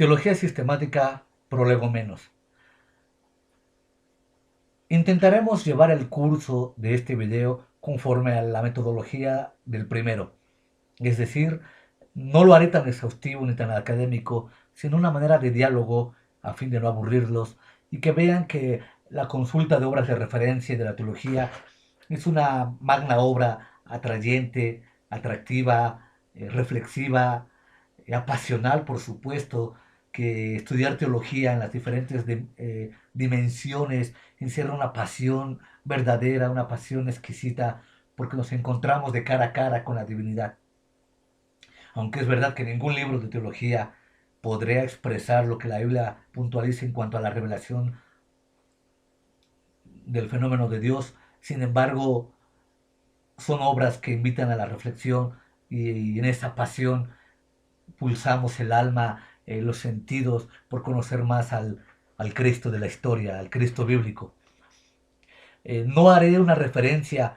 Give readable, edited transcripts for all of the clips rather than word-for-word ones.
Teología sistemática, prolegomenos. Intentaremos llevar el curso de este video conforme a la metodología del primero, es decir, no lo haré tan exhaustivo ni tan académico, sino una manera de diálogo a fin de no aburrirlos y que vean que la consulta de obras de referencia de la teología es una magna obra atrayente, atractiva, reflexiva, apasional, por supuesto, que estudiar teología en las diferentes dimensiones encierra una pasión verdadera, una pasión exquisita, porque nos encontramos de cara a cara con la divinidad. Aunque es verdad que ningún libro de teología podría expresar lo que la Biblia puntualiza en cuanto a la revelación del fenómeno de Dios, sin embargo, son obras que invitan a la reflexión y en esa pasión pulsamos el alma, los sentidos por conocer más al Cristo de la historia, al Cristo bíblico. No haré una referencia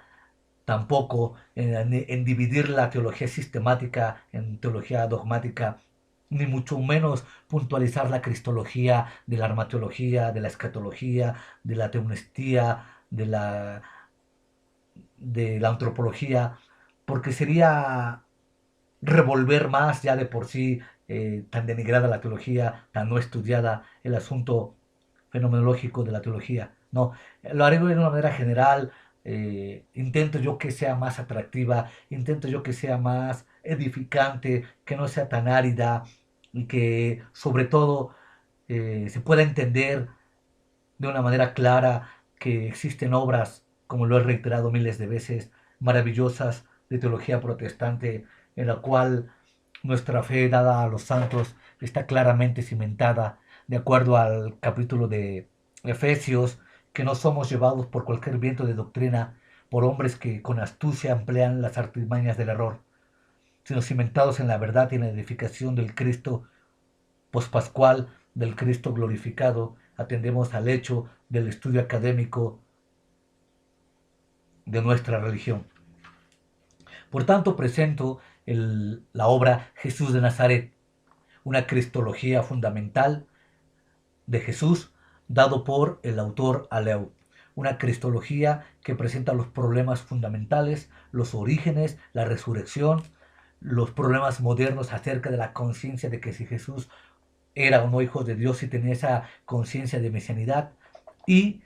tampoco en dividir la teología sistemática en teología dogmática, ni mucho menos puntualizar la cristología de la armateología, de la escatología, de la teonestía, de la antropología, porque sería revolver más ya de por sí tan denigrada la teología, tan no estudiada el asunto fenomenológico de la teología. No, lo haré de una manera general. Intento yo que sea más atractiva, intento yo que sea más edificante, que no sea tan árida y que sobre todo se pueda entender de una manera clara que existen obras, como lo he reiterado miles de veces, maravillosas de teología protestante, en la cual nuestra fe dada a los santos está claramente cimentada, de acuerdo al capítulo de Efesios, que no somos llevados por cualquier viento de doctrina, por hombres que con astucia emplean las artimañas del error, sino cimentados en la verdad y en la edificación del Cristo pospascual, del Cristo glorificado. Atendemos al hecho del estudio académico de nuestra religión. Por tanto, presento la obra Jesús de Nazaret, una cristología fundamental de Jesús dado por el autor Aleu. Una cristología que presenta los problemas fundamentales, los orígenes, la resurrección, los problemas modernos acerca de la conciencia de que si Jesús era o no hijo de Dios y tenía esa conciencia de mesianidad, y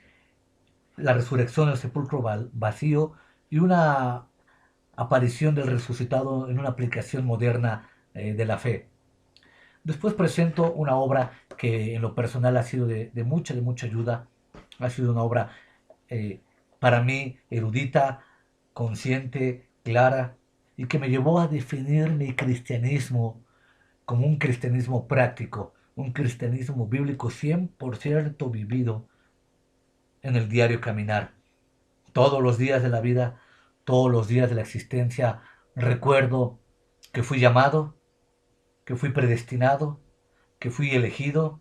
la resurrección del sepulcro vacío y una aparición del resucitado en una aplicación moderna de la fe. Después presento una obra que en lo personal ha sido de mucha ayuda. Ha sido una obra para mí erudita, consciente, clara, y que me llevó a definir mi cristianismo como un cristianismo práctico, un cristianismo bíblico 100% vivido en el diario caminar. Todos los días de la vida, todos los días de la existencia, recuerdo que fui llamado, que fui predestinado, que fui elegido,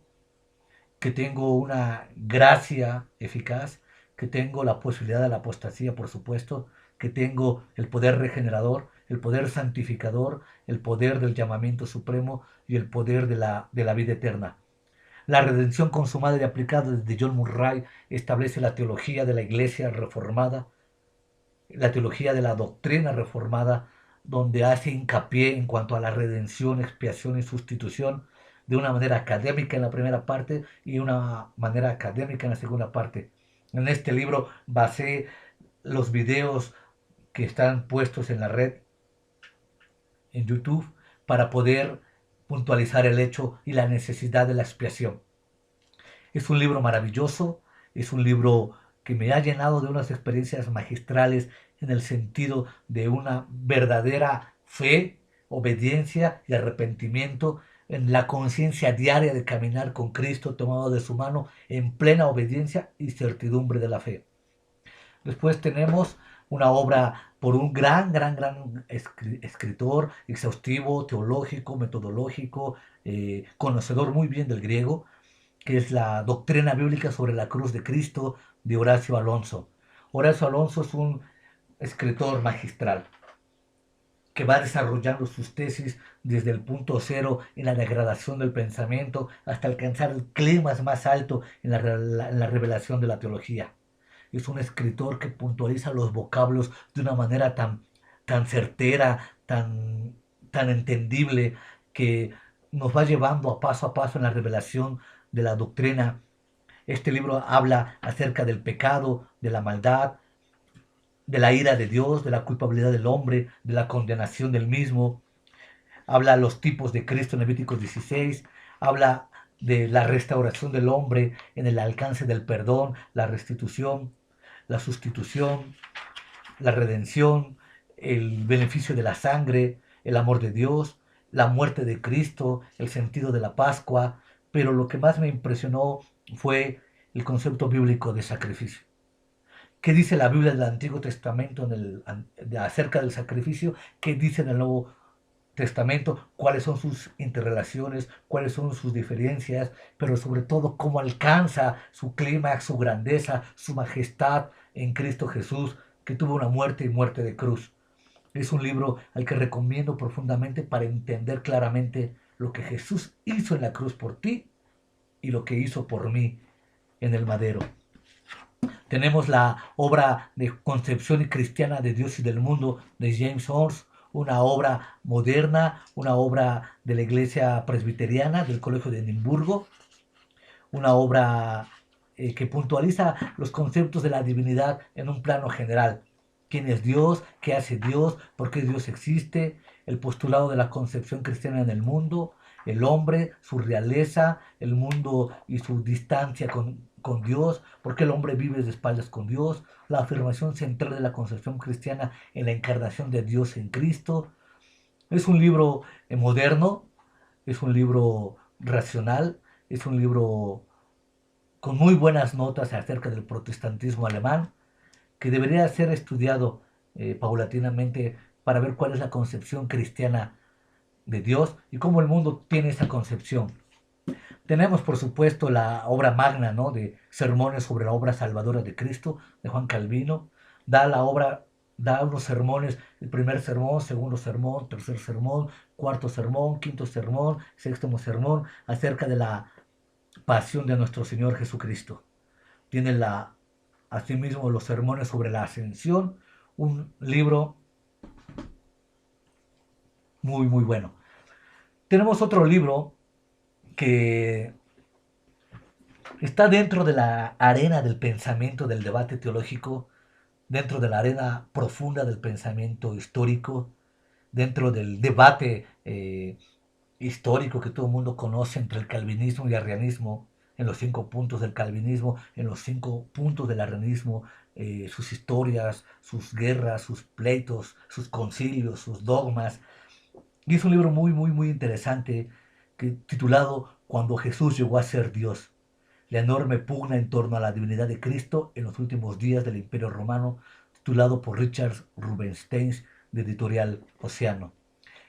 que tengo una gracia eficaz, que tengo la posibilidad de la apostasía, por supuesto, que tengo el poder regenerador, el poder santificador, el poder del llamamiento supremo y el poder de la vida eterna. La redención consumada y aplicada desde John Murray establece la teología de la Iglesia reformada, la teología de la doctrina reformada, donde hace hincapié en cuanto a la redención, expiación y sustitución de una manera académica en la primera parte y una manera académica en la segunda parte. En este libro basé los videos que están puestos en la red, en YouTube, para poder puntualizar el hecho y la necesidad de la expiación. Es un libro maravilloso, es un libro que me ha llenado de unas experiencias magistrales en el sentido de una verdadera fe, obediencia y arrepentimiento en la conciencia diaria de caminar con Cristo tomado de su mano en plena obediencia y certidumbre de la fe. Después tenemos una obra por un gran escritor, exhaustivo, teológico, metodológico, conocedor muy bien del griego, que es la doctrina bíblica sobre la cruz de Cristo de Horacio Alonso. Horacio Alonso es un escritor magistral que va desarrollando sus tesis desde el punto cero en la degradación del pensamiento hasta alcanzar el clímax más alto en la revelación de la teología. Es un escritor que puntualiza los vocablos de una manera tan certera, tan entendible, que nos va llevando a paso en la revelación de la doctrina. Este libro habla acerca del pecado, de la maldad, de la ira de Dios, de la culpabilidad del hombre, de la condenación del mismo. Habla de los tipos de Cristo en Levíticos 16, habla de la restauración del hombre en el alcance del perdón, la restitución, la sustitución, la redención, el beneficio de la sangre, el amor de Dios, la muerte de Cristo, el sentido de la Pascua, pero lo que más me impresionó fue el concepto bíblico de sacrificio. ¿Qué dice la Biblia del Antiguo Testamento acerca del sacrificio? ¿Qué dice en el Nuevo Testamento? ¿Cuáles son sus interrelaciones? ¿Cuáles son sus diferencias? Pero sobre todo, cómo alcanza su clímax, su grandeza, su majestad en Cristo Jesús, que tuvo una muerte y muerte de cruz. Es un libro al que recomiendo profundamente para entender claramente lo que Jesús hizo en la cruz por ti y lo que hizo por mí en el madero. Tenemos la obra de Concepción Cristiana de Dios y del Mundo de James Horns, una obra moderna, una obra de la Iglesia Presbiteriana del Colegio de Edimburgo, una obra que puntualiza los conceptos de la divinidad en un plano general. ¿Quién es Dios? ¿Qué hace Dios? ¿Por qué Dios existe? El postulado de la concepción cristiana en el mundo, el hombre, su realeza, el mundo y su distancia con Dios, por qué el hombre vive de espaldas con Dios, la afirmación central de la concepción cristiana en la encarnación de Dios en Cristo. Es un libro moderno, es un libro racional, es un libro con muy buenas notas acerca del protestantismo alemán, que debería ser estudiado paulatinamente para ver cuál es la concepción cristiana de Dios y cómo el mundo tiene esa concepción. Tenemos, por supuesto, la obra magna, ¿no?, de Sermones sobre la obra salvadora de Cristo, de Juan Calvino. Da unos sermones, el primer sermón, segundo sermón, tercer sermón, cuarto sermón, quinto sermón, sexto sermón, acerca de la pasión de nuestro Señor Jesucristo. Tiene asimismo los sermones sobre la ascensión, un libro muy bueno. Tenemos otro libro que está dentro de la arena del pensamiento, del debate teológico, dentro de la arena profunda del pensamiento histórico, dentro del debate histórico que todo el mundo conoce entre el calvinismo y el arrianismo, en los 5 puntos del calvinismo, en los 5 puntos del arrianismo, sus historias, sus guerras, sus pleitos, sus concilios, sus dogmas. Y es un libro muy interesante titulado Cuando Jesús llegó a ser Dios. La enorme pugna en torno a la divinidad de Cristo en los últimos días del Imperio Romano, titulado por Richard Rubinstein, de Editorial Océano.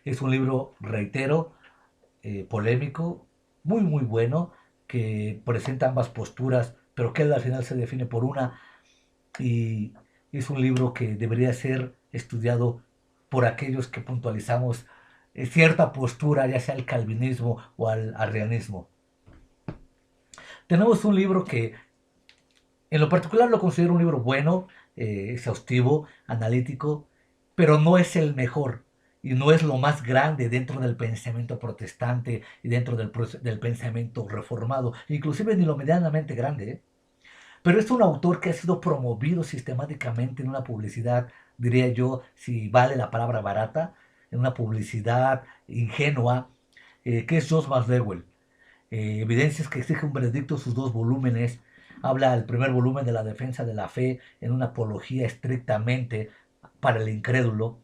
Es un libro, reitero, polémico, muy bueno, que presenta ambas posturas, pero que al final se define por una, y es un libro que debería ser estudiado por aquellos que puntualizamos cierta postura, ya sea al calvinismo o al arrianismo. Tenemos un libro que en lo particular lo considero un libro bueno, exhaustivo, analítico, pero no es el mejor y no es lo más grande dentro del pensamiento protestante y dentro del pensamiento reformado, inclusive ni lo medianamente grande, ¿eh? Pero es un autor que ha sido promovido sistemáticamente en una publicidad, diría yo, si vale la palabra barata, en una publicidad ingenua, que es Josh McDowell. Evidencias que exige un veredicto, sus 2 volúmenes. Habla el primer volumen de la defensa de la fe en una apología estrictamente para el incrédulo.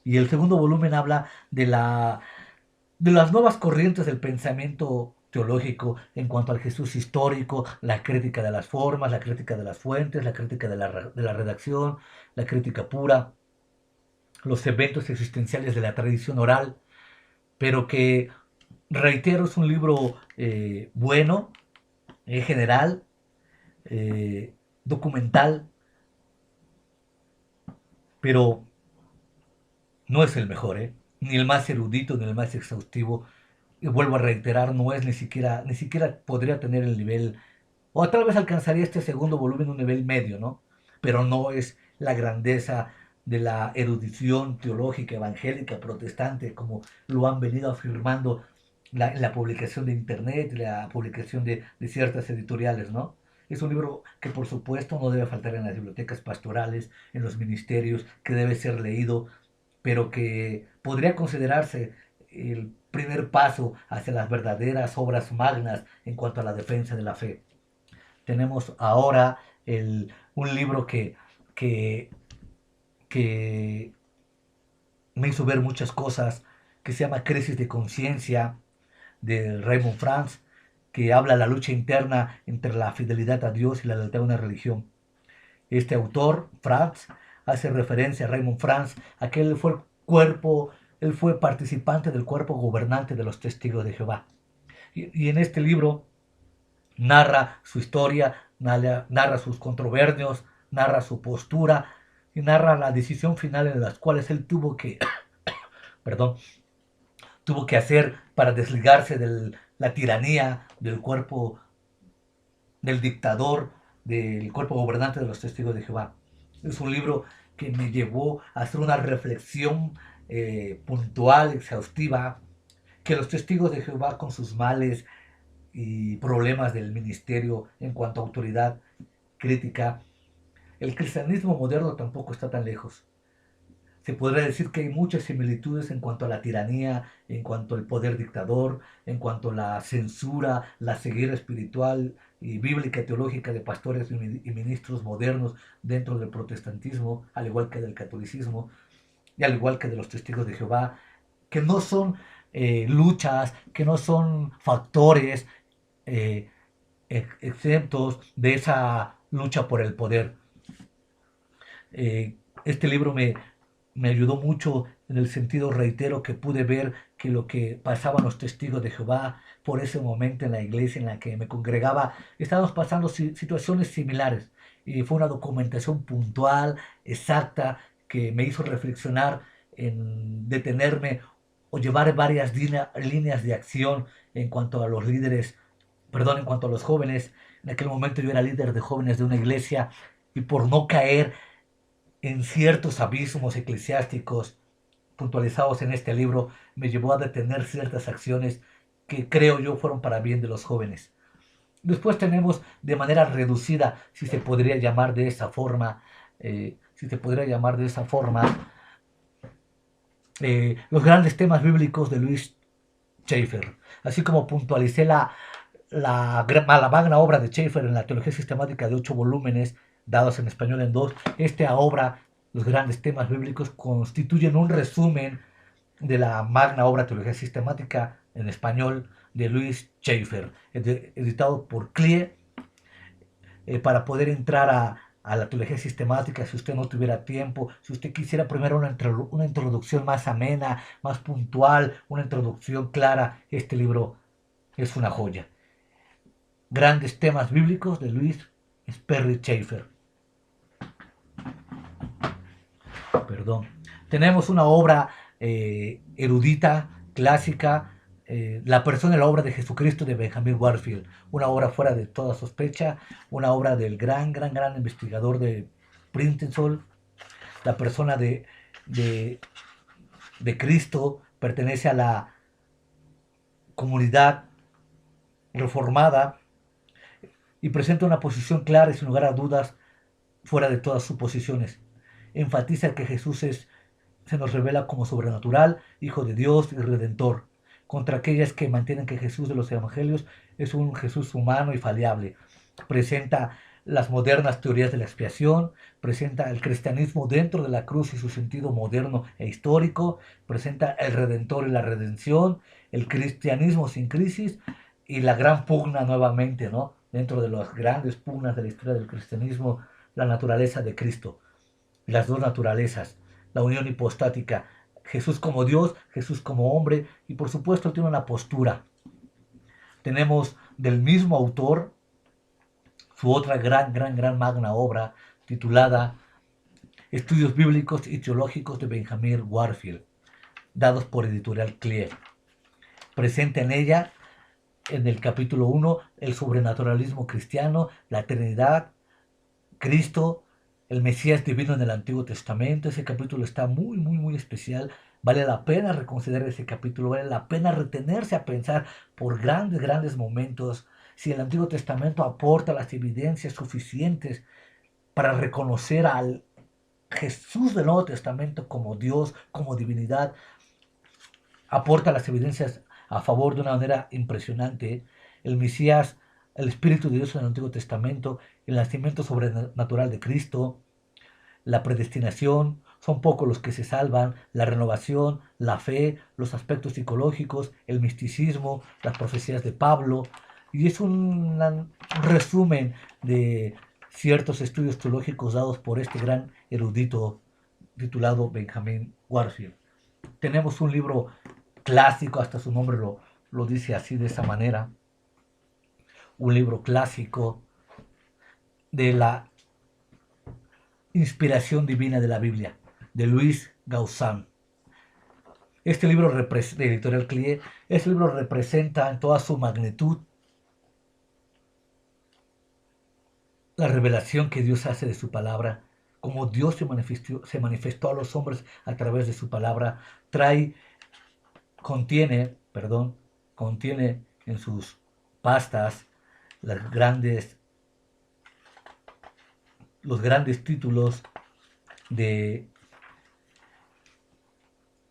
Y el segundo volumen habla de las nuevas corrientes del pensamiento teológico en cuanto al Jesús histórico, la crítica de las formas, la crítica de las fuentes, la crítica de la redacción, la crítica pura, los eventos existenciales de la tradición oral, pero que, reitero, es un libro bueno, general, documental, pero No es el mejor, ni el más erudito, ni el más exhaustivo. Y vuelvo a reiterar, no es ni siquiera podría tener el nivel, o tal vez alcanzaría este segundo volumen un nivel medio, ¿no? Pero no es la grandeza de la erudición teológica, evangélica, protestante, como lo han venido afirmando la publicación de internet, la publicación de ciertas editoriales, ¿no? Es un libro que por supuesto no debe faltar en las bibliotecas pastorales, en los ministerios, que debe ser leído, pero que podría considerarse el primer paso hacia las verdaderas obras magnas en cuanto a la defensa de la fe. Tenemos ahora un libro que, que me hizo ver muchas cosas, que se llama Crisis de Conciencia, de Raymond Franz, que habla de la lucha interna entre la fidelidad a Dios y la lealtad a una religión. Este autor, Franz, hace referencia a Raymond Franz, a que él fue participante del cuerpo gobernante de los testigos de Jehová. Y en este libro narra su historia, narra sus controversias, narra su postura y narra la decisión final en las cuales él perdón, tuvo que hacer para desligarse de la tiranía del cuerpo del dictador, del cuerpo gobernante de los testigos de Jehová. Es un libro que me llevó a hacer una reflexión puntual, exhaustiva, que los testigos de Jehová con sus males y problemas del ministerio en cuanto a autoridad crítica, el cristianismo moderno tampoco está tan lejos. Se podría decir que hay muchas similitudes en cuanto a la tiranía, en cuanto al poder dictador, en cuanto a la censura, la ceguera espiritual y bíblica teológica de pastores y ministros modernos dentro del protestantismo, al igual que del catolicismo y al igual que de los testigos de Jehová, que no son luchas, que no son factores eh, exentos de esa lucha por el poder. Este libro me ayudó mucho en el sentido, reitero, que pude ver que lo que pasaban los testigos de Jehová por ese momento en la iglesia en la que me congregaba, estábamos pasando situaciones similares. Y fue una documentación puntual, exacta, que me hizo reflexionar en detenerme o llevar varias líneas de acción en cuanto a los líderes, perdón, en cuanto a los jóvenes. En aquel momento yo era líder de jóvenes de una iglesia y por no caer en ciertos abismos eclesiásticos puntualizados en este libro, me llevó a detener ciertas acciones que creo yo fueron para bien de los jóvenes. Después tenemos de manera reducida, si se podría llamar de esa forma, los grandes temas bíblicos de Louis Schaeffer, así como puntualicé la magna obra de Schaeffer en la teología sistemática de 8 volúmenes, dados en español en 2. Esta obra, los grandes temas bíblicos, constituyen un resumen de la magna obra teología sistemática en español de Louis Schaeffer, editado por CLIE, para poder entrar a la teología sistemática, si usted no tuviera tiempo, si usted quisiera primero una introducción más amena, más puntual, una introducción clara, este libro es una joya. Grandes temas bíblicos de Louis Sperry Schaeffer. Perdón. Tenemos una obra erudita, clásica, La persona y la obra de Jesucristo de Benjamin Warfield, una obra fuera de toda sospecha, una obra del gran investigador de Princeton. La persona de Cristo pertenece a la comunidad reformada y presenta una posición clara y sin lugar a dudas fuera de todas suposiciones. Enfatiza que se nos revela como sobrenatural, Hijo de Dios y Redentor, contra aquellas que mantienen que Jesús de los Evangelios es un Jesús humano y faliable. Presenta las modernas teorías de la expiación, presenta el cristianismo dentro de la cruz y su sentido moderno e histórico, presenta el Redentor y la redención, el cristianismo sin crisis y la gran pugna nuevamente, ¿no? Dentro de las grandes pugnas de la historia del cristianismo, la naturaleza de Cristo, las dos naturalezas, la unión hipostática, Jesús como Dios, Jesús como hombre, y por supuesto tiene una postura. Tenemos del mismo autor su otra gran magna obra titulada Estudios Bíblicos y Teológicos de Benjamin Warfield, dados por Editorial Clive. Presenta en ella, en el capítulo 1, el sobrenaturalismo cristiano, la Trinidad, Cristo, el Mesías divino en el Antiguo Testamento. Ese capítulo está muy, muy, muy especial. Vale la pena reconsiderar ese capítulo, vale la pena retenerse a pensar por grandes, grandes momentos si el Antiguo Testamento aporta las evidencias suficientes para reconocer al Jesús del Nuevo Testamento como Dios, como divinidad. Aporta las evidencias a favor de una manera impresionante. El Mesías, el Espíritu de Dios en el Antiguo Testamento, el nacimiento sobrenatural de Cristo, la predestinación, son pocos los que se salvan, la renovación, la fe, los aspectos psicológicos, el misticismo, las profecías de Pablo. Y es un resumen de ciertos estudios teológicos dados por este gran erudito titulado Benjamin Warfield. Tenemos un libro clásico, hasta su nombre lo dice así, de esa manera, un libro clásico de la inspiración divina de la Biblia, de Louis Gaussin. Este libro de Editorial Clive, este libro representa en toda su magnitud la revelación que Dios hace de su palabra, como Dios se manifestó a los hombres a través de su palabra. Contiene en sus pastas los grandes títulos de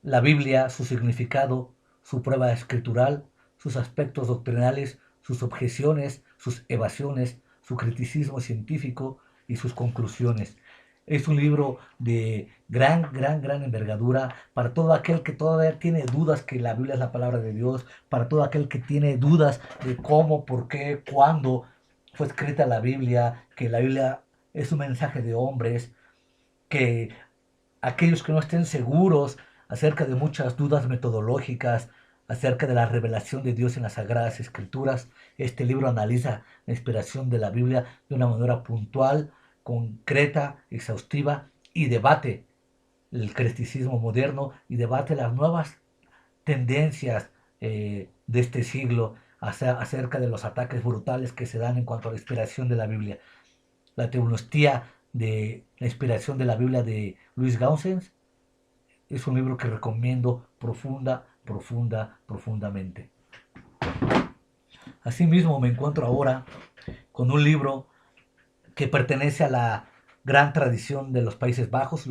la Biblia, su significado, su prueba escritural, sus aspectos doctrinales, sus objeciones, sus evasiones, su criticismo científico y sus conclusiones. Es un libro de gran envergadura para todo aquel que todavía tiene dudas que la Biblia es la palabra de Dios, para todo aquel que tiene dudas de cómo, por qué, cuándo fue escrita la Biblia, que la Biblia es un mensaje de hombres, que aquellos que no estén seguros acerca de muchas dudas metodológicas, acerca de la revelación de Dios en las Sagradas Escrituras. Este libro analiza la inspiración de la Biblia de una manera puntual, concreta, exhaustiva, y debate el criticismo moderno y debate las nuevas tendencias de este siglo acerca de los ataques brutales que se dan en cuanto a la inspiración de la Biblia. La teología de la inspiración de la Biblia de Louis Gaussin es un libro que recomiendo profundamente. Asimismo, me encuentro ahora con un libro que pertenece a la gran tradición de los Países Bajos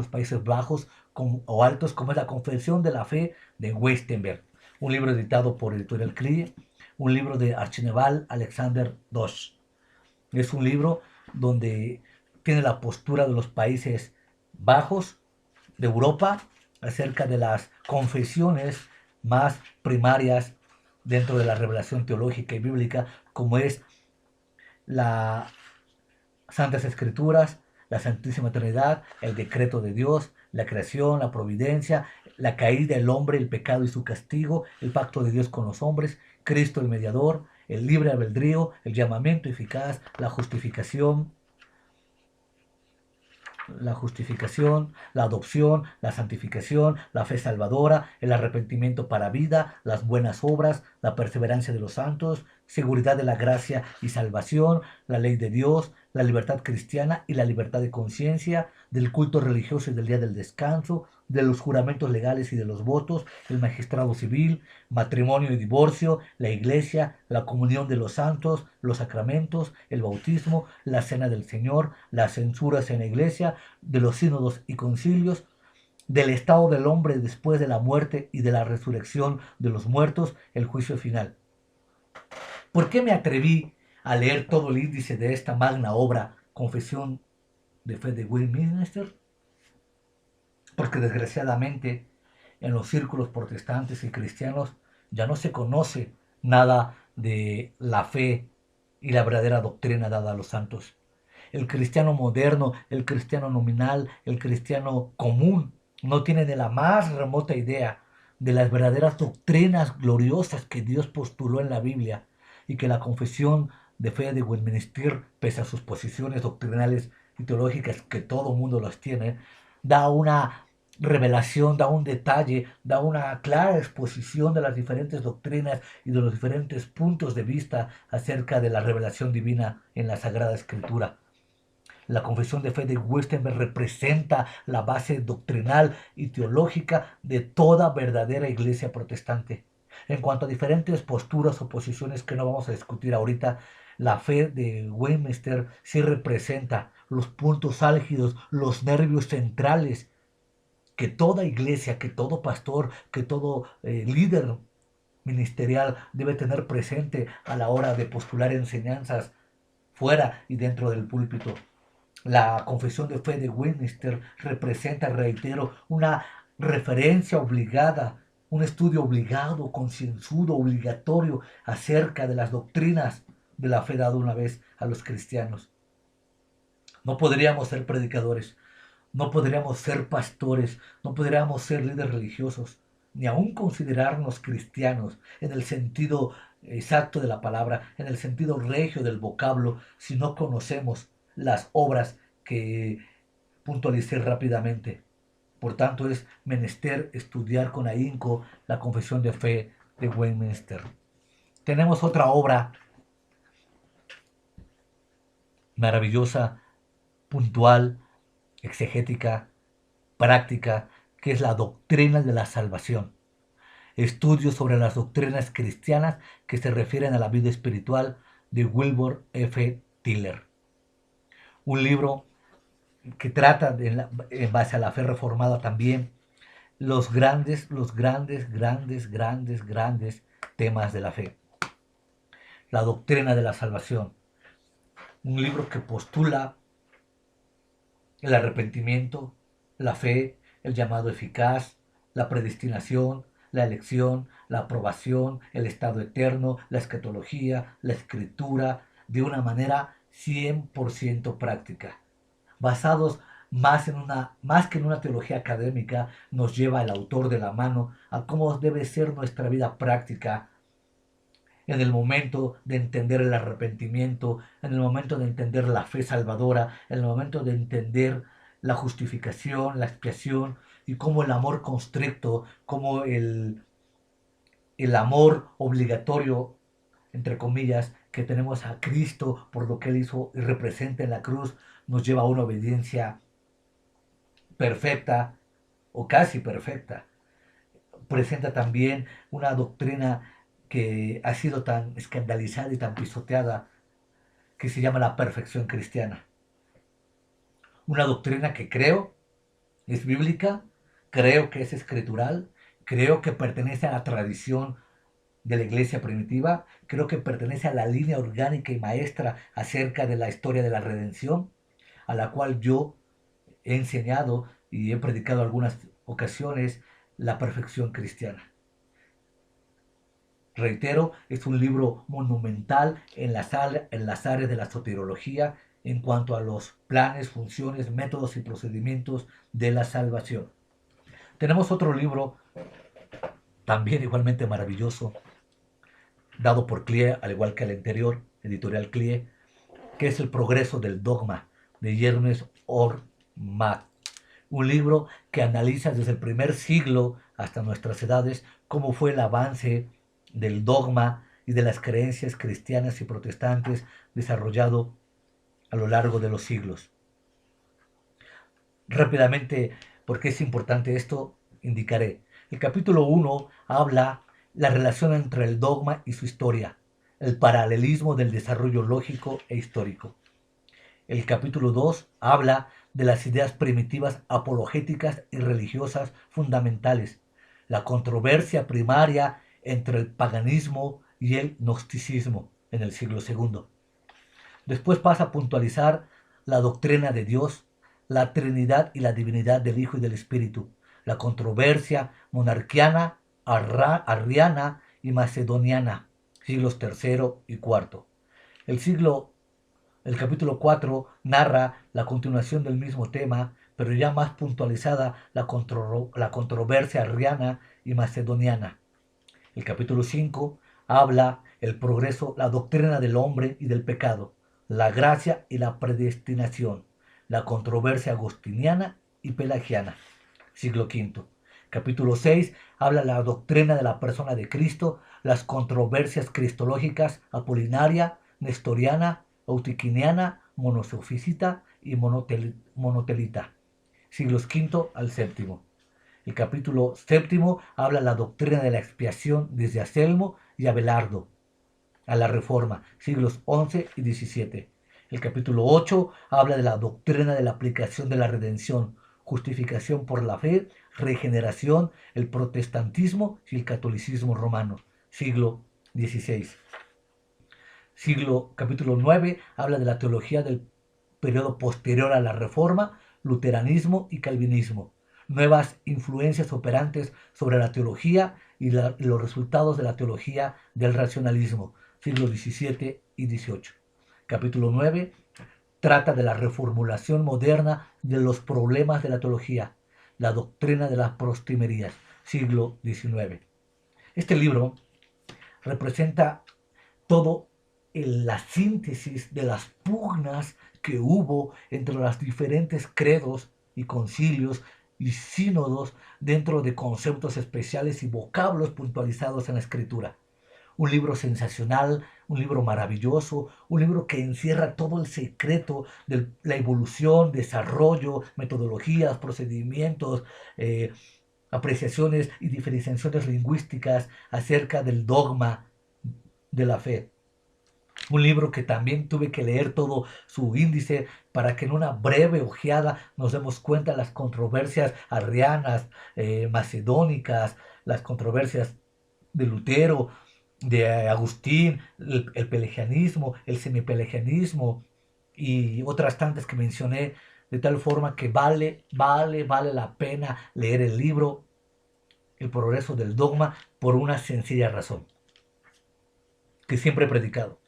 o altos, como es la Confesión de la Fe de Westenberg, un libro editado por Editorial Clive, un libro de Archineval Alexander Dosch. Es un libro donde tiene la postura de los Países Bajos de Europa acerca de las confesiones más primarias dentro de la revelación teológica y bíblica, como es las Santas Escrituras, la Santísima Trinidad, el decreto de Dios, la creación, la providencia, la caída del hombre, el pecado y su castigo, el pacto de Dios con los hombres, Cristo el mediador, el libre albedrío, el llamamiento eficaz, la justificación, la adopción, la santificación, la fe salvadora, el arrepentimiento para vida, las buenas obras, la perseverancia de los santos, seguridad de la gracia y salvación, la ley de Dios, la libertad cristiana y la libertad de conciencia, del culto religioso y del día del descanso, de los juramentos legales y de los votos, el magistrado civil, matrimonio y divorcio, la iglesia, la comunión de los santos, los sacramentos, el bautismo, la cena del Señor, las censuras en la iglesia, de los sínodos y concilios, del estado del hombre después de la muerte y de la resurrección de los muertos, el juicio final. ¿Por qué me atreví a leer todo el índice de esta magna obra, Confesión de Fe de Westminster? Porque desgraciadamente en los círculos protestantes y cristianos ya no se conoce nada de la fe y la verdadera doctrina dada a los santos. El cristiano moderno, el cristiano nominal, el cristiano común no tiene de la más remota idea de las verdaderas doctrinas gloriosas que Dios postuló en la Biblia y que la Confesión de Fe de Westminster, pese a sus posiciones doctrinales y teológicas que todo mundo las tiene, da una revelación, da un detalle, da una clara exposición de las diferentes doctrinas y de los diferentes puntos de vista acerca de la revelación divina en la Sagrada Escritura. La confesión de fe de Wittenberg representa la base doctrinal y teológica de toda verdadera iglesia protestante. En cuanto a diferentes posturas o posiciones que no vamos a discutir ahorita, la fe de Westminster sí representa los puntos álgidos, los nervios centrales que toda iglesia, que todo pastor, que todo líder ministerial debe tener presente a la hora de postular enseñanzas fuera y dentro del púlpito. La confesión de fe de Westminster representa, reitero, una referencia obligada, un estudio obligado, concienzudo, obligatorio acerca de las doctrinas de la fe dada una vez a los cristianos. No podríamos ser predicadores, no podríamos ser pastores, no podríamos ser líderes religiosos, ni aún considerarnos cristianos en el sentido exacto de la palabra, en el sentido regio del vocablo, si no conocemos las obras que puntualicé rápidamente. Por tanto, es menester estudiar con ahínco la confesión de fe de Westminster. Tenemos otra obra maravillosa, puntual, exegética, práctica, que es la doctrina de la salvación. Estudios sobre las doctrinas cristianas que se refieren a la vida espiritual de Wilbur F. Tiller. Un libro que trata en base a la fe reformada también los grandes temas de la fe. La doctrina de la salvación. Un libro que postula el arrepentimiento, la fe, el llamado eficaz, la predestinación, la elección, la aprobación, el estado eterno, la escatología, la escritura, de una manera 100% práctica. Basados más que en una teología académica, nos lleva el autor de la mano a cómo debe ser nuestra vida práctica en el momento de entender el arrepentimiento, en el momento de entender la fe salvadora, en el momento de entender la justificación, la expiación y cómo el amor constricto, cómo el amor obligatorio, entre comillas, que tenemos a Cristo por lo que Él hizo y representa en la cruz, nos lleva a una obediencia perfecta o casi perfecta. Presenta también una doctrina que ha sido tan escandalizada y tan pisoteada que se llama la perfección cristiana. Una doctrina que creo es bíblica, creo que es escritural, creo que pertenece a la tradición de la iglesia primitiva, creo que pertenece a la línea orgánica y maestra acerca de la historia de la redención, a la cual yo he enseñado y he predicado algunas ocasiones la perfección cristiana. Reitero, es un libro monumental en las áreas de la soteriología en cuanto a los planes, funciones, métodos y procedimientos de la salvación. Tenemos otro libro, también igualmente maravilloso, dado por CLIE, al igual que el anterior, editorial CLIE, que es El progreso del dogma, de Ernest Ormack. Un libro que analiza desde el primer siglo hasta nuestras edades cómo fue el avance del dogma y de las creencias cristianas y protestantes desarrollado a lo largo de los siglos. Rápidamente, porque es importante esto, indicaré. El capítulo 1 habla la relación entre el dogma y su historia, el paralelismo del desarrollo lógico e histórico. El capítulo 2 habla de las ideas primitivas apologéticas y religiosas fundamentales, la controversia primaria entre el paganismo y el gnosticismo en el siglo II. Después pasa a puntualizar la doctrina de Dios, la Trinidad y la divinidad del Hijo y del Espíritu, la controversia monarquiana, arriana y macedoniana, siglos III y IV. El capítulo 4 narra la continuación del mismo tema, pero ya más puntualizada la controversia arriana y macedoniana. El capítulo 5 habla el progreso, la doctrina del hombre y del pecado, la gracia y la predestinación, la controversia agustiniana y pelagiana, siglo V. Capítulo 6 habla de la doctrina de la persona de Cristo, las controversias cristológicas, apolinaria, nestoriana, eutiquiniana, monosofisita y monotelita, siglos V al VII. El capítulo 7 habla de la doctrina de la expiación desde Anselmo y Abelardo a la Reforma, siglos XI y XVII. El capítulo 8 habla de la doctrina de la aplicación de la redención, justificación por la fe, regeneración, el protestantismo y el catolicismo romano, siglo XVI. Capítulo 9 habla de la teología del periodo posterior a la Reforma, luteranismo y calvinismo, nuevas influencias operantes sobre la teología y los resultados de la teología del racionalismo, siglos XVII y XVIII. Capítulo 9 trata de la reformulación moderna de los problemas de la teología, la doctrina de las postrimerías, siglo XIX. Este libro representa todo la síntesis de las pugnas que hubo entre los diferentes credos y concilios y sínodos dentro de conceptos especiales y vocablos puntualizados en la escritura. Un libro sensacional, un libro maravilloso, un libro que encierra todo el secreto de la evolución, desarrollo, metodologías, procedimientos, apreciaciones y diferenciaciones lingüísticas acerca del dogma de la fe. Un libro que también tuve que leer todo su índice para que en una breve ojeada nos demos cuenta de las controversias arrianas, macedónicas, las controversias de Lutero, de Agustín, el pelagianismo, el semipelagianismo y otras tantas que mencioné, de tal forma que vale la pena leer el libro El progreso del dogma por una sencilla razón, que siempre he predicado.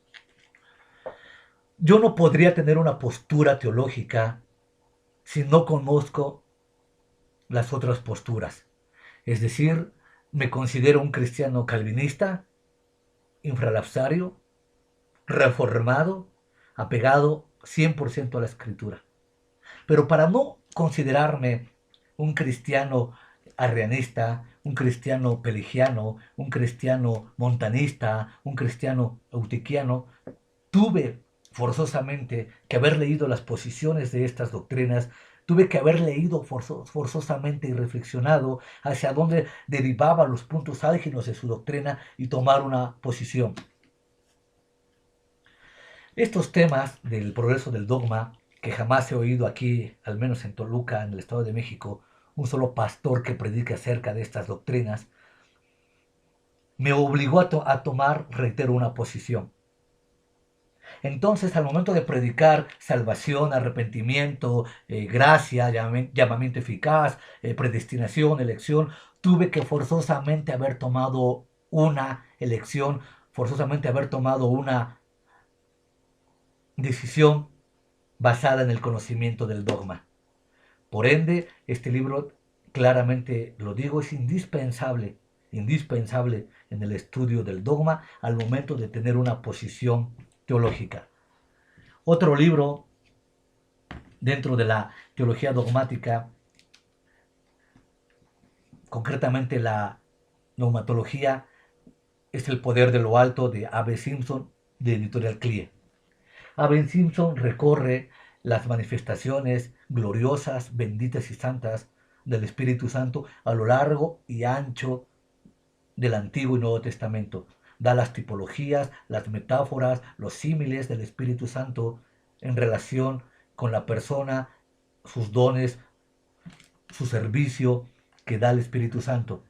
Yo no podría tener una postura teológica si no conozco las otras posturas. Es decir, me considero un cristiano calvinista, infralapsario, reformado, apegado 100% a la escritura. Pero para no considerarme un cristiano arrianista, un cristiano pelagiano, un cristiano montanista, un cristiano eutiquiano, tuve forzosamente que haber leído las posiciones de estas doctrinas, tuve que haber leído forzosamente y reflexionado hacia dónde derivaban los puntos álgidos de su doctrina y tomar una posición. Estos temas del progreso del dogma, que jamás he oído aquí, al menos en Toluca, en el Estado de México, un solo pastor que predique acerca de estas doctrinas, me obligó a tomar, reitero, una posición. Entonces, al momento de predicar salvación, arrepentimiento, gracia, llamamiento eficaz, predestinación, elección, tuve que forzosamente haber tomado una elección, forzosamente haber tomado una decisión basada en el conocimiento del dogma. Por ende, este libro, claramente lo digo, es indispensable en el estudio del dogma al momento de tener una posición teológica. Otro libro dentro de la teología dogmática, concretamente la neumatología, es El poder de lo alto de A.B. Simpson, de Editorial CLIE. A.B. Simpson recorre las manifestaciones gloriosas, benditas y santas del Espíritu Santo a lo largo y ancho del Antiguo y Nuevo Testamento. Da las tipologías, las metáforas, los símiles del Espíritu Santo en relación con la persona, sus dones, su servicio que da el Espíritu Santo.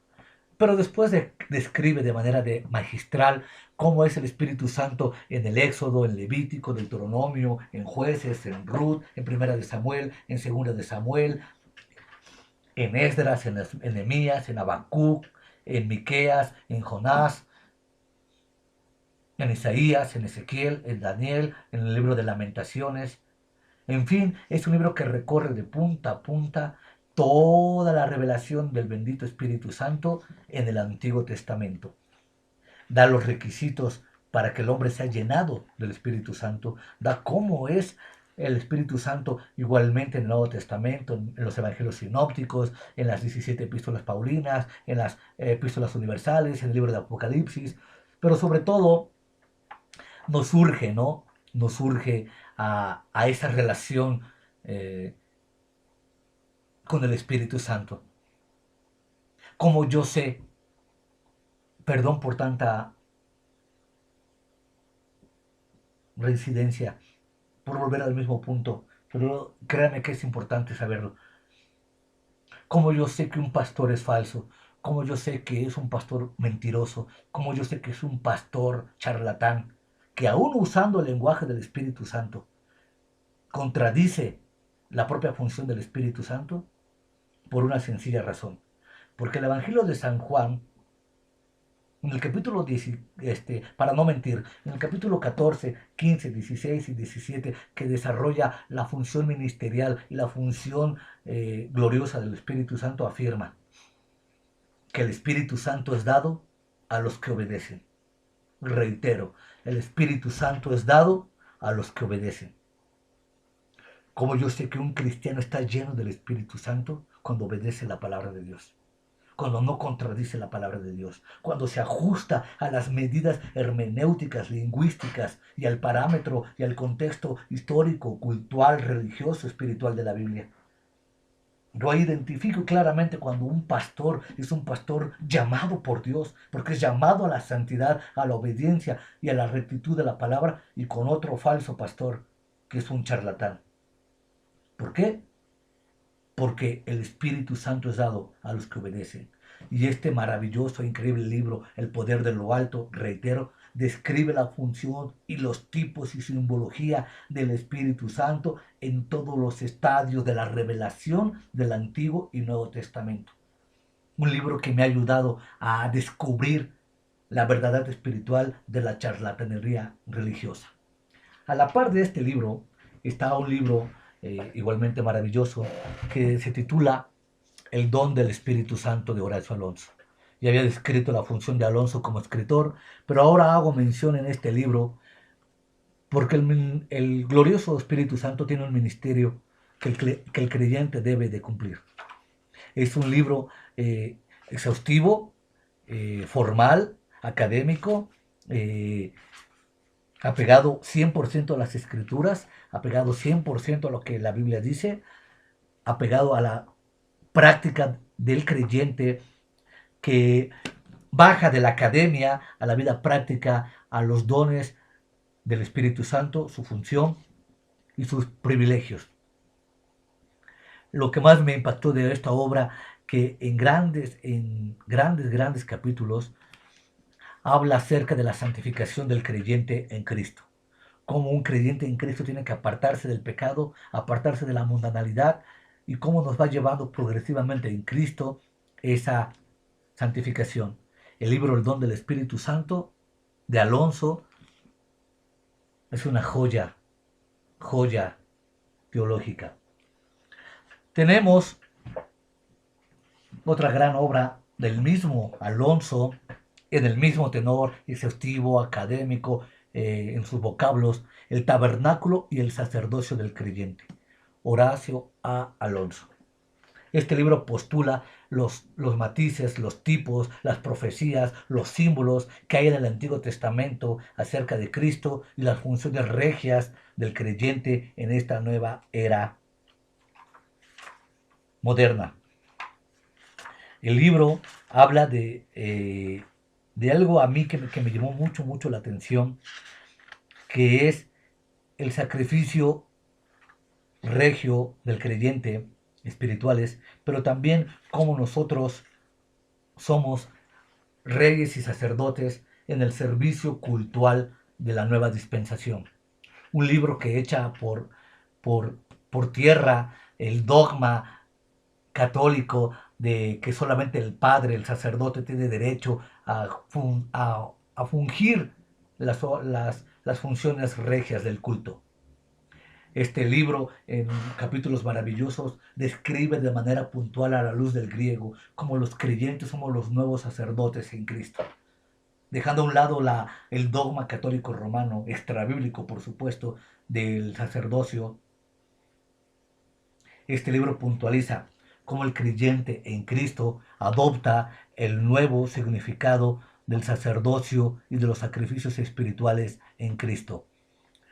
Pero después describe de manera magistral cómo es el Espíritu Santo en el Éxodo, en Levítico, Deuteronomio, en Jueces, en Ruth, en Primera de Samuel, en Segunda de Samuel, en Esdras, en Nehemías, en Habacuc, en Miqueas, en Jonás, en Isaías, en Ezequiel, en Daniel, en el libro de Lamentaciones. En fin, es un libro que recorre de punta a punta toda la revelación del bendito Espíritu Santo en el Antiguo Testamento. Da los requisitos para que el hombre sea llenado del Espíritu Santo, da cómo es el Espíritu Santo igualmente en el Nuevo Testamento, en los Evangelios sinópticos, en las 17 epístolas paulinas, en las epístolas universales, en el libro de Apocalipsis, pero sobre todo nos surge, ¿no? Nos surge a esa relación eh, con el Espíritu Santo. Como yo sé, perdón por tanta reincidencia, por volver al mismo punto, pero créanme que es importante saberlo. Como yo sé que un pastor es falso, como yo sé que es un pastor mentiroso, como yo sé que es un pastor charlatán, que aún usando el lenguaje del Espíritu Santo, contradice la propia función del Espíritu Santo por una sencilla razón. Porque el Evangelio de San Juan, en el capítulo 10, para no mentir, en el capítulo 14, 15, 16 y 17, que desarrolla la función ministerial y la función gloriosa del Espíritu Santo, afirma que el Espíritu Santo es dado a los que obedecen. Reitero, el Espíritu Santo es dado a los que obedecen. Como yo sé que un cristiano está lleno del Espíritu Santo cuando obedece la palabra de Dios, cuando no contradice la palabra de Dios, cuando se ajusta a las medidas hermenéuticas, lingüísticas y al parámetro y al contexto histórico, cultural, religioso, espiritual de la Biblia. Yo identifico claramente cuando un pastor es un pastor llamado por Dios, porque es llamado a la santidad, a la obediencia y a la rectitud de la palabra, y con otro falso pastor que es un charlatán. ¿Por qué? Porque el Espíritu Santo es dado a los que obedecen. Y este maravilloso e increíble libro, El Poder de lo Alto, reitero, describe la función y los tipos y simbología del Espíritu Santo en todos los estadios de la revelación del Antiguo y Nuevo Testamento. Un libro que me ha ayudado a descubrir la verdad espiritual de la charlatanería religiosa. A la par de este libro está un libro igualmente maravilloso que se titula El don del Espíritu Santo de Horacio Alonso. Ya había descrito la función de Alonso como escritor, pero ahora hago mención en este libro porque el glorioso Espíritu Santo tiene un ministerio que el creyente debe de cumplir. Es un libro exhaustivo, formal, académico, eh, apegado 100% a las escrituras, apegado 100% a lo que la Biblia dice, apegado a la práctica del creyente que baja de la academia a la vida práctica, a los dones del Espíritu Santo, su función y sus privilegios. Lo que más me impactó de esta obra, que grandes capítulos, habla acerca de la santificación del creyente en Cristo. Cómo un creyente en Cristo tiene que apartarse del pecado, apartarse de la mundanalidad, y cómo nos va llevando progresivamente en Cristo esa santificación. El libro El don del Espíritu Santo de Alonso es una joya teológica. Tenemos otra gran obra del mismo Alonso, en el mismo tenor exhaustivo, académico, en sus vocablos, El tabernáculo y el sacerdocio del creyente, Horacio A. Alonso. Este libro postula los matices, los tipos, las profecías, los símbolos que hay en el Antiguo Testamento acerca de Cristo y las funciones regias del creyente en esta nueva era moderna. El libro habla de algo a mí que me llamó mucho la atención, que es el sacrificio regio del creyente, espirituales, pero también cómo nosotros somos reyes y sacerdotes en el servicio cultual de la nueva dispensación. Un libro que echa por, por tierra el dogma católico de que solamente el padre, el sacerdote, tiene derecho a fungir las funciones regias del culto. Este libro, en capítulos maravillosos, describe de manera puntual a la luz del griego cómo los creyentes somos los nuevos sacerdotes en Cristo. Dejando a un lado el dogma católico romano, extrabíblico por supuesto, del sacerdocio, Este libro puntualiza cómo el creyente en Cristo adopta el nuevo significado del sacerdocio y de los sacrificios espirituales en Cristo.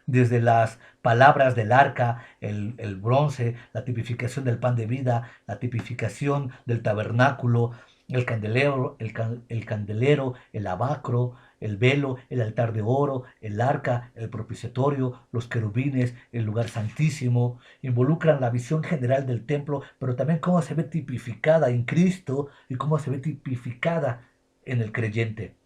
Desde las palabras del arca, el bronce, la tipificación del pan de vida, la tipificación del tabernáculo, el candelero, el lavacro, el velo, el altar de oro, el arca, el propiciatorio, los querubines, el lugar santísimo, involucran la visión general del templo, pero también cómo se ve tipificada en Cristo y cómo se ve tipificada en el creyente.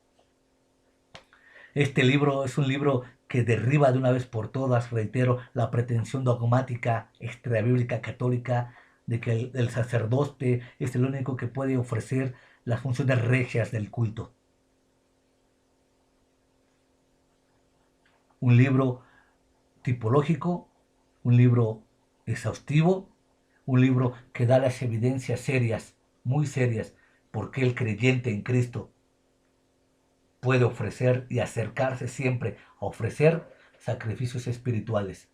Este libro es un libro que derriba de una vez por todas, reitero, la pretensión dogmática extrabíblica católica de que el sacerdote es el único que puede ofrecer las funciones regias del culto. Un libro tipológico, un libro exhaustivo, un libro que da las evidencias serias, muy serias, porque el creyente en Cristo puede ofrecer y acercarse siempre a ofrecer sacrificios espirituales.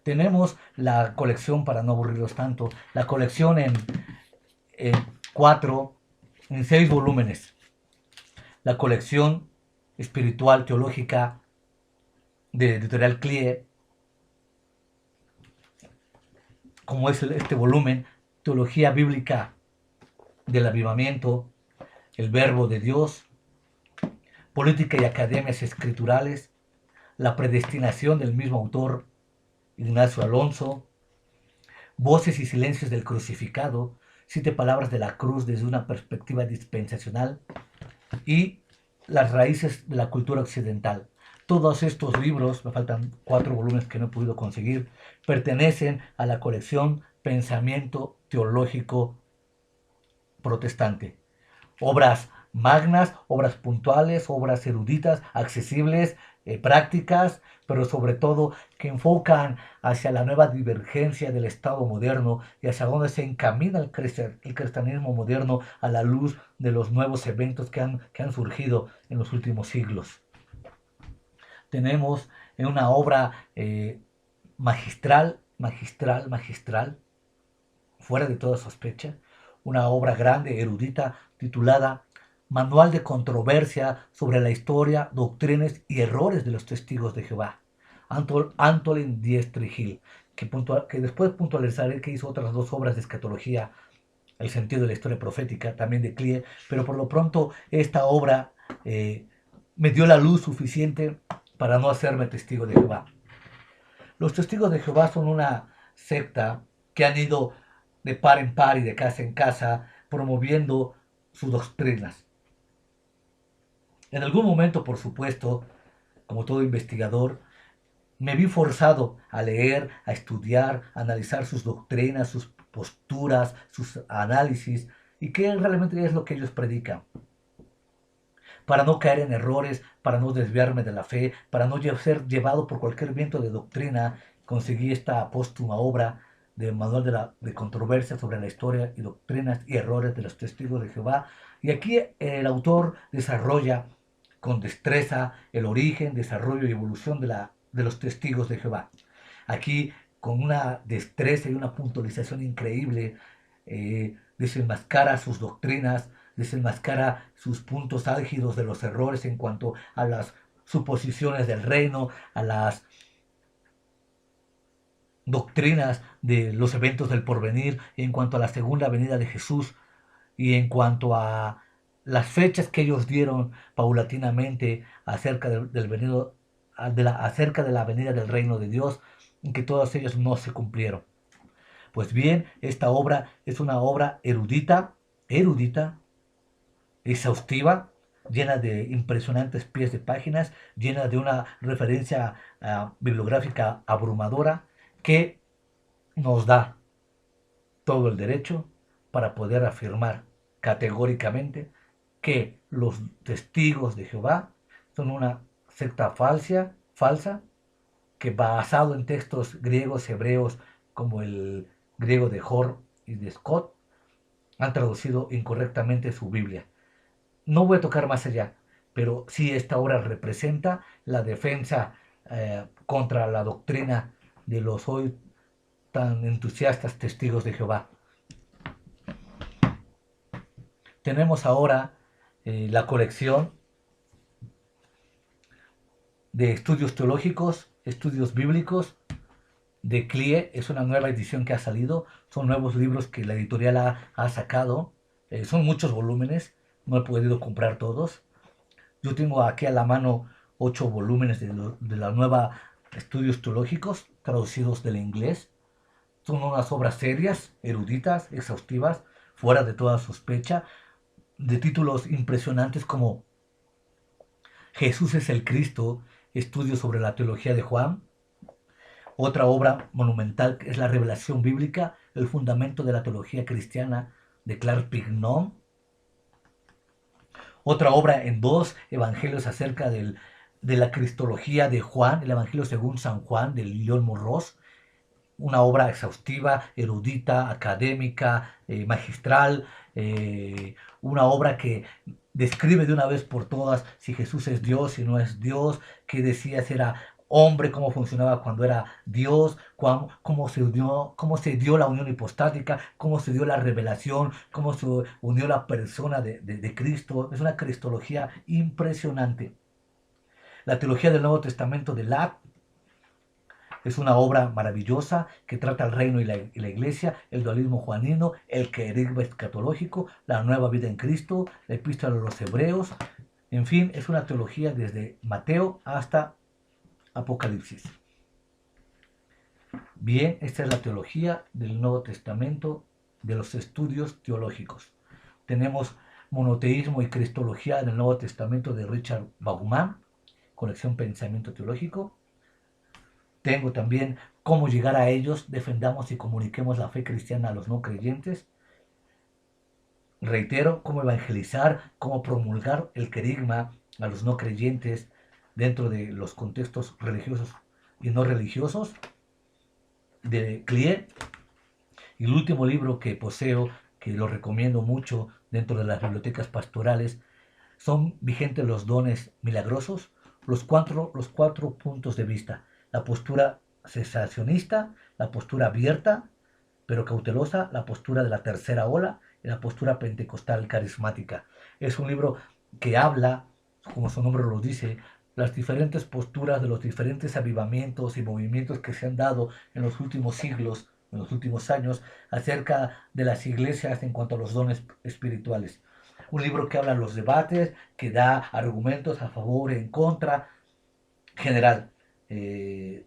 Tenemos la colección, para no aburrirlos tanto, la colección en en 6 volúmenes. La colección espiritual teológica de Editorial CLIE, como es este volumen, Teología Bíblica del Avivamiento, El Verbo de Dios, Política y Academias Escriturales, La Predestinación del mismo autor, Ignacio Alonso, Voces y Silencios del Crucificado, 7 palabras de la cruz desde una perspectiva dispensacional y Las raíces de la cultura occidental. Todos estos libros, me faltan 4 volúmenes que no he podido conseguir, pertenecen a la colección Pensamiento Teológico Protestante. Obras magnas, obras puntuales, obras eruditas, accesibles, prácticas, pero sobre todo que enfocan hacia la nueva divergencia del Estado moderno y hacia dónde se encamina el cristianismo moderno a la luz de los nuevos eventos que han surgido en los últimos siglos. Tenemos en una obra magistral, fuera de toda sospecha, una obra grande, erudita, titulada Manual de controversia sobre la historia, doctrinas y errores de los testigos de Jehová. Antolin Diestrigil, que después puntualizaré que hizo otras 2 obras de escatología, El sentido de la historia profética, también de Clie, pero por lo pronto esta obra me dio la luz suficiente para no hacerme testigo de Jehová. Los testigos de Jehová son una secta que han ido de par en par y de casa en casa promoviendo sus doctrinas. En algún momento, por supuesto, como todo investigador, me vi forzado a leer, a estudiar, a analizar sus doctrinas, sus posturas, sus análisis y qué realmente es lo que ellos predican. Para no caer en errores, para no desviarme de la fe, para no ser llevado por cualquier viento de doctrina, conseguí esta póstuma obra de Manual de controversia sobre la historia y doctrinas y errores de los testigos de Jehová. Y aquí el autor desarrolla con destreza el origen, desarrollo y evolución de los testigos de Jehová. Aquí, con una destreza y una puntualización increíble, desenmascara sus doctrinas, desenmascara sus puntos álgidos de los errores en cuanto a las suposiciones del reino, a las doctrinas de los eventos del porvenir, en cuanto a la segunda venida de Jesús y en cuanto a las fechas que ellos dieron paulatinamente acerca acerca de la venida del reino de Dios, y que todas ellas no se cumplieron. Pues bien, esta obra es una obra erudita, exhaustiva, llena de impresionantes pies de páginas, llena de una referencia bibliográfica abrumadora que nos da todo el derecho para poder afirmar categóricamente que los testigos de Jehová son una secta falsa, que basado en textos griegos, hebreos, como el griego de Hor y de Scott, han traducido incorrectamente su Biblia. No voy a tocar más allá, pero sí esta obra representa la defensa contra la doctrina de los hoy tan entusiastas testigos de Jehová. Tenemos ahora la colección de estudios teológicos, estudios bíblicos de CLIE. Es una nueva edición que ha salido. Son nuevos libros que la editorial ha sacado. Son muchos volúmenes. No he podido comprar todos. Yo tengo aquí a la mano 8 volúmenes de la nueva estudios teológicos traducidos del inglés. Son unas obras serias, eruditas, exhaustivas, fuera de toda sospecha, de títulos impresionantes como Jesús es el Cristo, estudios sobre la teología de Juan. Otra obra monumental es La Revelación Bíblica, el fundamento de la teología cristiana de Clark Pignon. Otra obra en 2 evangelios acerca de la cristología de Juan, el Evangelio según San Juan, de León Morros. Una obra exhaustiva, erudita, académica, magistral, una obra que describe de una vez por todas si Jesús es Dios, si no es Dios, qué decía si era hombre, cómo funcionaba cuando era Dios, cómo se dio la unión hipostática, cómo se dio la revelación, cómo se unió la persona de Cristo. Es una cristología impresionante. La teología del Nuevo Testamento de Locke es una obra maravillosa que trata el reino y la iglesia, el dualismo juanino, el querigma escatológico, la nueva vida en Cristo, la epístola a los hebreos. En fin, es una teología desde Mateo hasta Apocalipsis. Bien, esta es la teología del Nuevo Testamento, de los estudios teológicos. Tenemos monoteísmo y cristología en el Nuevo Testamento de Richard Bauman, colección Pensamiento Teológico. Tengo también cómo llegar a ellos, defendamos y comuniquemos la fe cristiana a los no creyentes. Reitero, cómo evangelizar, cómo promulgar el querigma a los no creyentes dentro de los contextos religiosos y no religiosos de CLIE. Y el último libro que poseo, que lo recomiendo mucho dentro de las bibliotecas pastorales, son vigentes los dones milagrosos, los cuatro puntos de vista. La postura cesacionista, la postura abierta, pero cautelosa, la postura de la tercera ola y la postura pentecostal carismática. Es un libro que habla, como su nombre lo dice, las diferentes posturas de los diferentes avivamientos y movimientos que se han dado en los últimos siglos, en los últimos años, acerca de las iglesias en cuanto a los dones espirituales. Un libro que habla de los debates, que da argumentos a favor y en contra, general.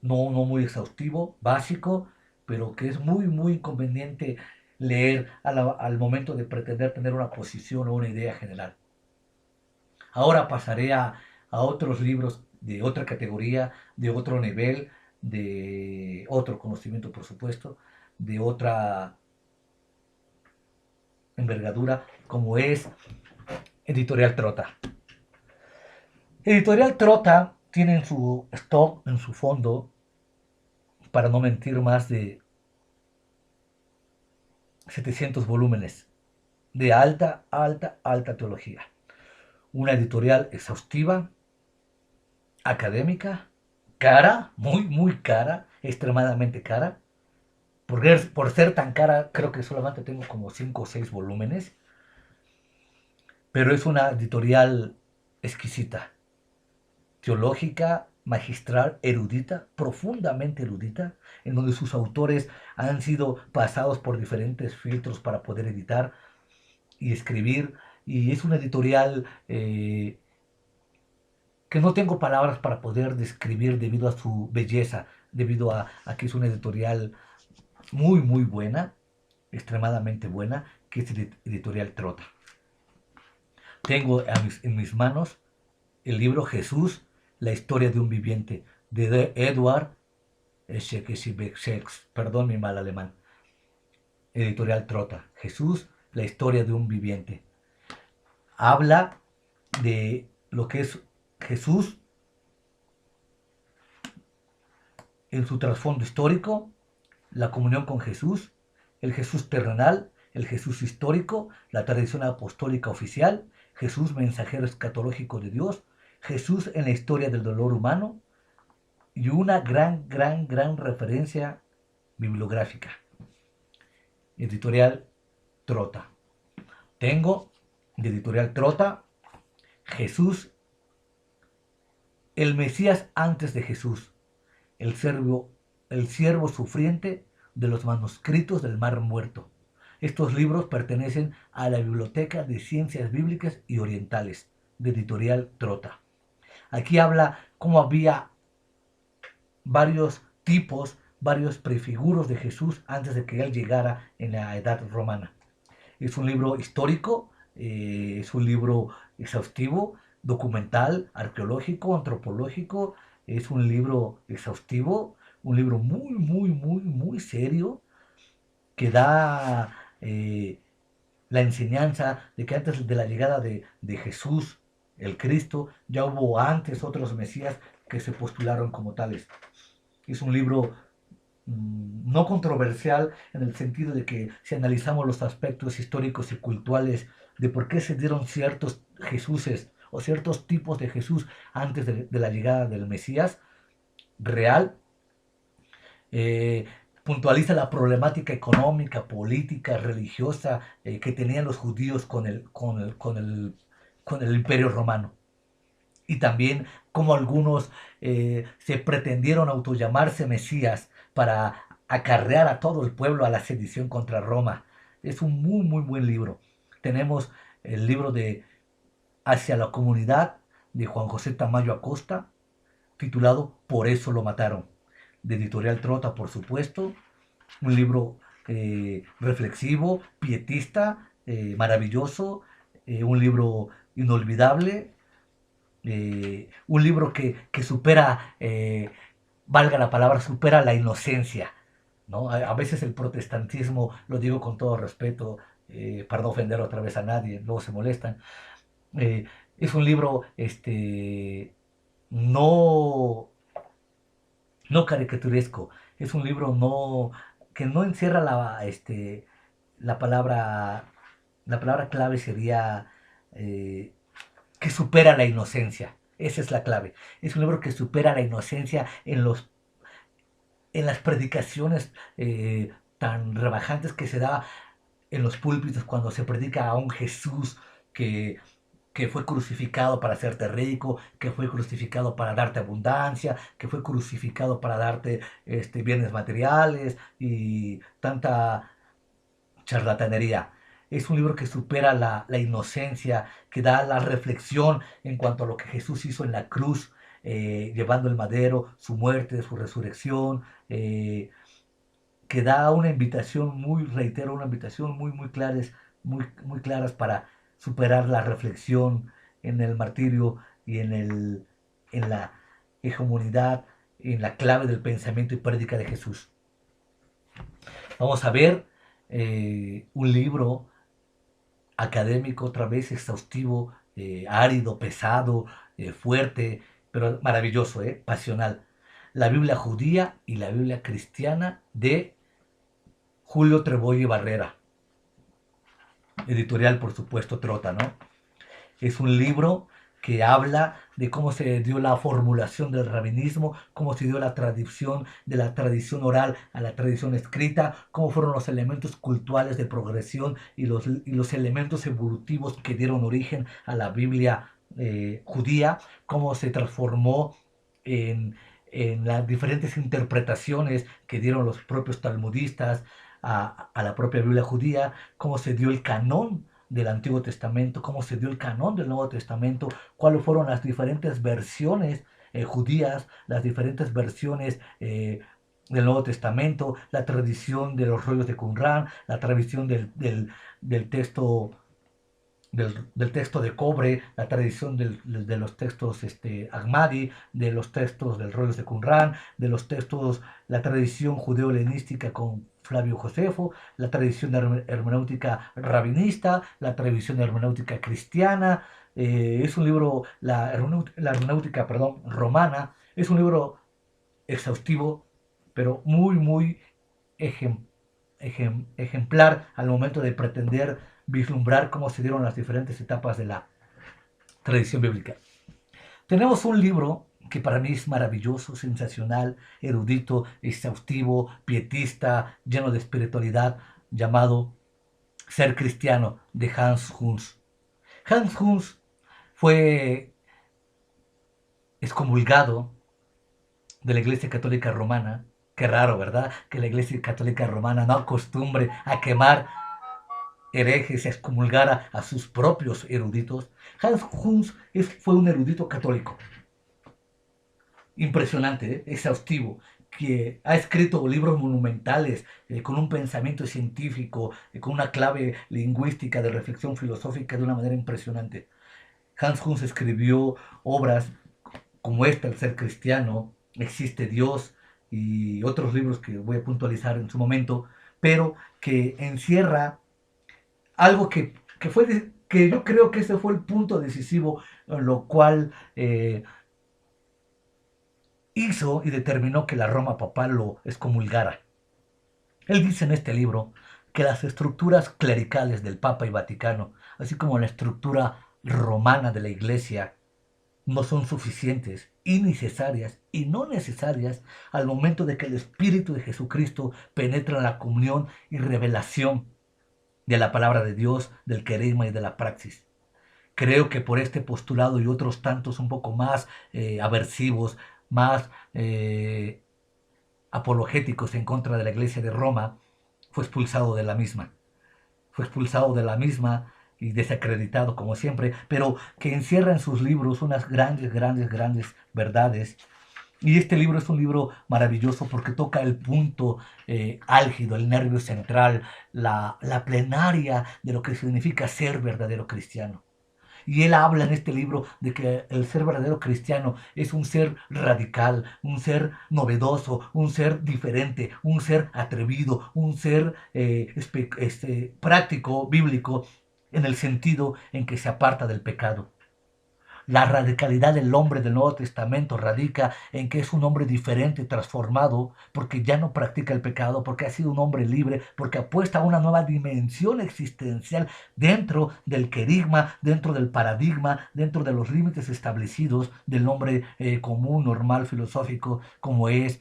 No muy exhaustivo, básico, pero que es muy conveniente leer al momento de pretender tener una posición o una idea general. Ahora pasaré a otros libros de otra categoría, de otro nivel, de otro conocimiento, por supuesto, de otra envergadura, como es Editorial Trota. Editorial Trota tiene en su stock, en su fondo, para no mentir, más de 700 volúmenes de alta teología. Una editorial exhaustiva, académica, cara, muy cara, extremadamente cara. Por ser tan cara, creo que solamente tengo como 5 o 6 volúmenes. Pero es una editorial exquisita, teológica, magistral, erudita, profundamente erudita, en donde sus autores han sido pasados por diferentes filtros para poder editar y escribir. Y es una editorial que no tengo palabras para poder describir debido a su belleza, debido a que es una editorial muy buena, extremadamente buena, que es Editorial Trota. Tengo en mis manos el libro Jesús, la historia de un viviente, de Edward Scheckeschibexex, perdón mi mal alemán. Editorial Trota. Jesús, la historia de un viviente. Habla de lo que es Jesús en su trasfondo histórico, la comunión con Jesús, el Jesús terrenal, el Jesús histórico, la tradición apostólica oficial, Jesús mensajero escatológico de Dios, Jesús en la historia del dolor humano y una gran referencia bibliográfica. Editorial Trota. Tengo de Editorial Trota Jesús, el Mesías antes de Jesús, el siervo sufriente de los manuscritos del Mar Muerto. Estos libros pertenecen a la Biblioteca de Ciencias Bíblicas y Orientales, de Editorial Trota. Aquí habla cómo había varios tipos, varios prefiguros de Jesús antes de que él llegara en la Edad Romana. Es un libro histórico, es un libro exhaustivo, documental, arqueológico, antropológico. Es un libro exhaustivo, un libro muy, muy, muy, muy serio, que da la enseñanza de que antes de la llegada de Jesús, el Cristo, ya hubo antes otros Mesías que se postularon como tales. Es un libro no controversial en el sentido de que si analizamos los aspectos históricos y culturales de por qué se dieron ciertos Jesuses o ciertos tipos de Jesús antes de la llegada del Mesías real, puntualiza la problemática económica, política, religiosa que tenían los judíos con el Imperio Romano. Y también cómo algunos se pretendieron autollamarse Mesías para acarrear a todo el pueblo a la sedición contra Roma. Es un muy, muy buen libro. Tenemos el libro de Hacia la Comunidad, de Juan José Tamayo Acosta, titulado Por eso lo mataron, de Editorial Trota, por supuesto. Un libro reflexivo, pietista, maravilloso, un libro inolvidable, un libro que supera, valga la palabra, supera la inocencia, ¿no? A veces el protestantismo, lo digo con todo respeto, para no ofender otra vez a nadie, luego se molestan, es un libro no, no caricaturesco, es un libro que no encierra la palabra, la palabra clave sería que supera la inocencia. Esa es la clave. Es un libro que supera la inocencia en las predicaciones tan rebajantes que se da en los púlpitos cuando se predica a un Jesús que fue crucificado para hacerte rico, que fue crucificado para darte abundancia, que fue crucificado para darte bienes materiales y tanta charlatanería. Es un libro que supera la inocencia, que da la reflexión en cuanto a lo que Jesús hizo en la cruz, llevando el madero, su muerte, su resurrección, que da una invitación muy, reitero, una invitación muy, muy, muy claras para superar la reflexión en el martirio y en la hegemonidad, en la clave del pensamiento y prédica de Jesús. Vamos a ver un libro académico, otra vez exhaustivo, árido, pesado, fuerte, pero maravilloso, pasional. La Biblia judía y la Biblia cristiana, de Julio Treboy Barrera. Editorial, por supuesto, Trota, ¿no? Es un libro que habla de cómo se dio la formulación del rabinismo, cómo se dio la tradición de la tradición oral a la tradición escrita, cómo fueron los elementos culturales de progresión y los elementos evolutivos que dieron origen a la Biblia judía, cómo se transformó en las diferentes interpretaciones que dieron los propios talmudistas a la propia Biblia judía, cómo se dio el canón del Antiguo Testamento, cómo se dio el canón del Nuevo Testamento, cuáles fueron las diferentes versiones judías, las diferentes versiones del Nuevo Testamento, la tradición de los rollos de Qumran, la tradición del texto del texto de cobre, la tradición de los textos Ahmadi, de los textos del rollos de Qumran, de los textos, la tradición judeo-helenística con Flavio Josefo, la tradición hermenéutica rabinista, la tradición hermenéutica cristiana. Es un libro, la hermenéutica, perdón, romana, es un libro exhaustivo, pero muy, muy ejemplar al momento de pretender vislumbrar cómo se dieron las diferentes etapas de la tradición bíblica. Tenemos un libro que para mí es maravilloso, sensacional, erudito, exhaustivo, pietista, lleno de espiritualidad, llamado Ser Cristiano, de Hans Huns. Hans Huns fue excomulgado de la Iglesia Católica Romana. Qué raro, ¿verdad? Que la Iglesia Católica Romana no acostumbre a quemar herejes, a excomulgar a sus propios eruditos. Hans Huns fue un erudito católico. Impresionante, exhaustivo, que ha escrito libros monumentales con un pensamiento científico, con una clave lingüística de reflexión filosófica de una manera impresionante. Hans Huns escribió obras como esta, El ser cristiano, Existe Dios y otros libros que voy a puntualizar en su momento, pero que encierra algo que yo creo que ese fue el punto decisivo en lo cual hizo y determinó que la Roma papal lo excomulgara. Él dice en este libro que las estructuras clericales del Papa y Vaticano, así como la estructura romana de la Iglesia, no son suficientes y necesarias y no necesarias al momento de que el Espíritu de Jesucristo penetra en la comunión y revelación de la palabra de Dios, del querigma y de la praxis. Creo que por este postulado y otros tantos un poco más aversivos, más apologéticos en contra de la Iglesia de Roma, fue expulsado de la misma. Fue expulsado de la misma y desacreditado como siempre, pero que encierra en sus libros unas grandes, grandes, grandes verdades. Y este libro es un libro maravilloso porque toca el punto álgido, el nervio central, la plenaria de lo que significa ser verdadero cristiano. Y él habla en este libro de que el ser verdadero cristiano es un ser radical, un ser novedoso, un ser diferente, un ser atrevido, un ser práctico, bíblico, en el sentido en que se aparta del pecado. La radicalidad del hombre del Nuevo Testamento radica en que es un hombre diferente, transformado, porque ya no practica el pecado, porque ha sido un hombre libre, porque apuesta a una nueva dimensión existencial dentro del querigma, dentro del paradigma, dentro de los límites establecidos del hombre común, normal, filosófico, como es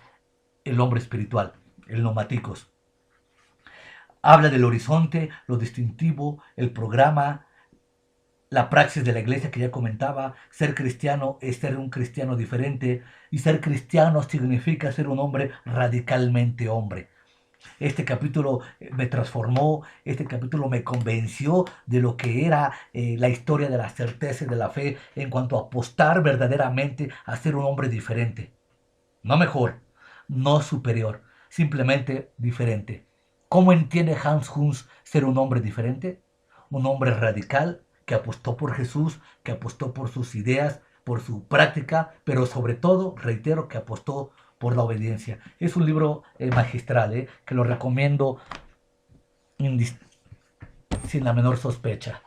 el hombre espiritual, el nomáticos. Habla del horizonte, lo distintivo, el programa, la praxis de la iglesia que ya comentaba. Ser cristiano es ser un cristiano diferente, y ser cristiano significa ser un hombre radicalmente hombre. Este capítulo me transformó, este capítulo me convenció de lo que era la historia de la certeza y de la fe en cuanto a apostar verdaderamente a ser un hombre diferente. No mejor, no superior, simplemente diferente. ¿Cómo entiende Hans Huns ser un hombre diferente? Un hombre radical que apostó por Jesús, que apostó por sus ideas, por su práctica, pero sobre todo, reitero, que apostó por la obediencia. Es un libro magistral, que lo recomiendo sin la menor sospecha.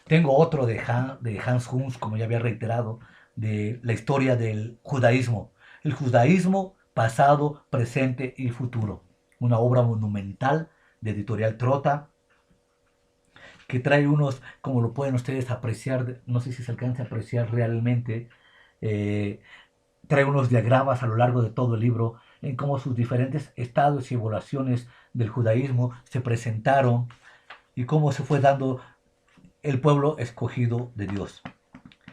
Tengo otro de Hans Huns, como ya había reiterado, de la historia del judaísmo. El judaísmo pasado, presente y futuro. Una obra monumental de Editorial Trota, que trae unos, como lo pueden ustedes apreciar, no sé si se alcanza a apreciar realmente, trae unos diagramas a lo largo de todo el libro en cómo sus diferentes estados y evoluciones del judaísmo se presentaron y cómo se fue dando el pueblo escogido de Dios.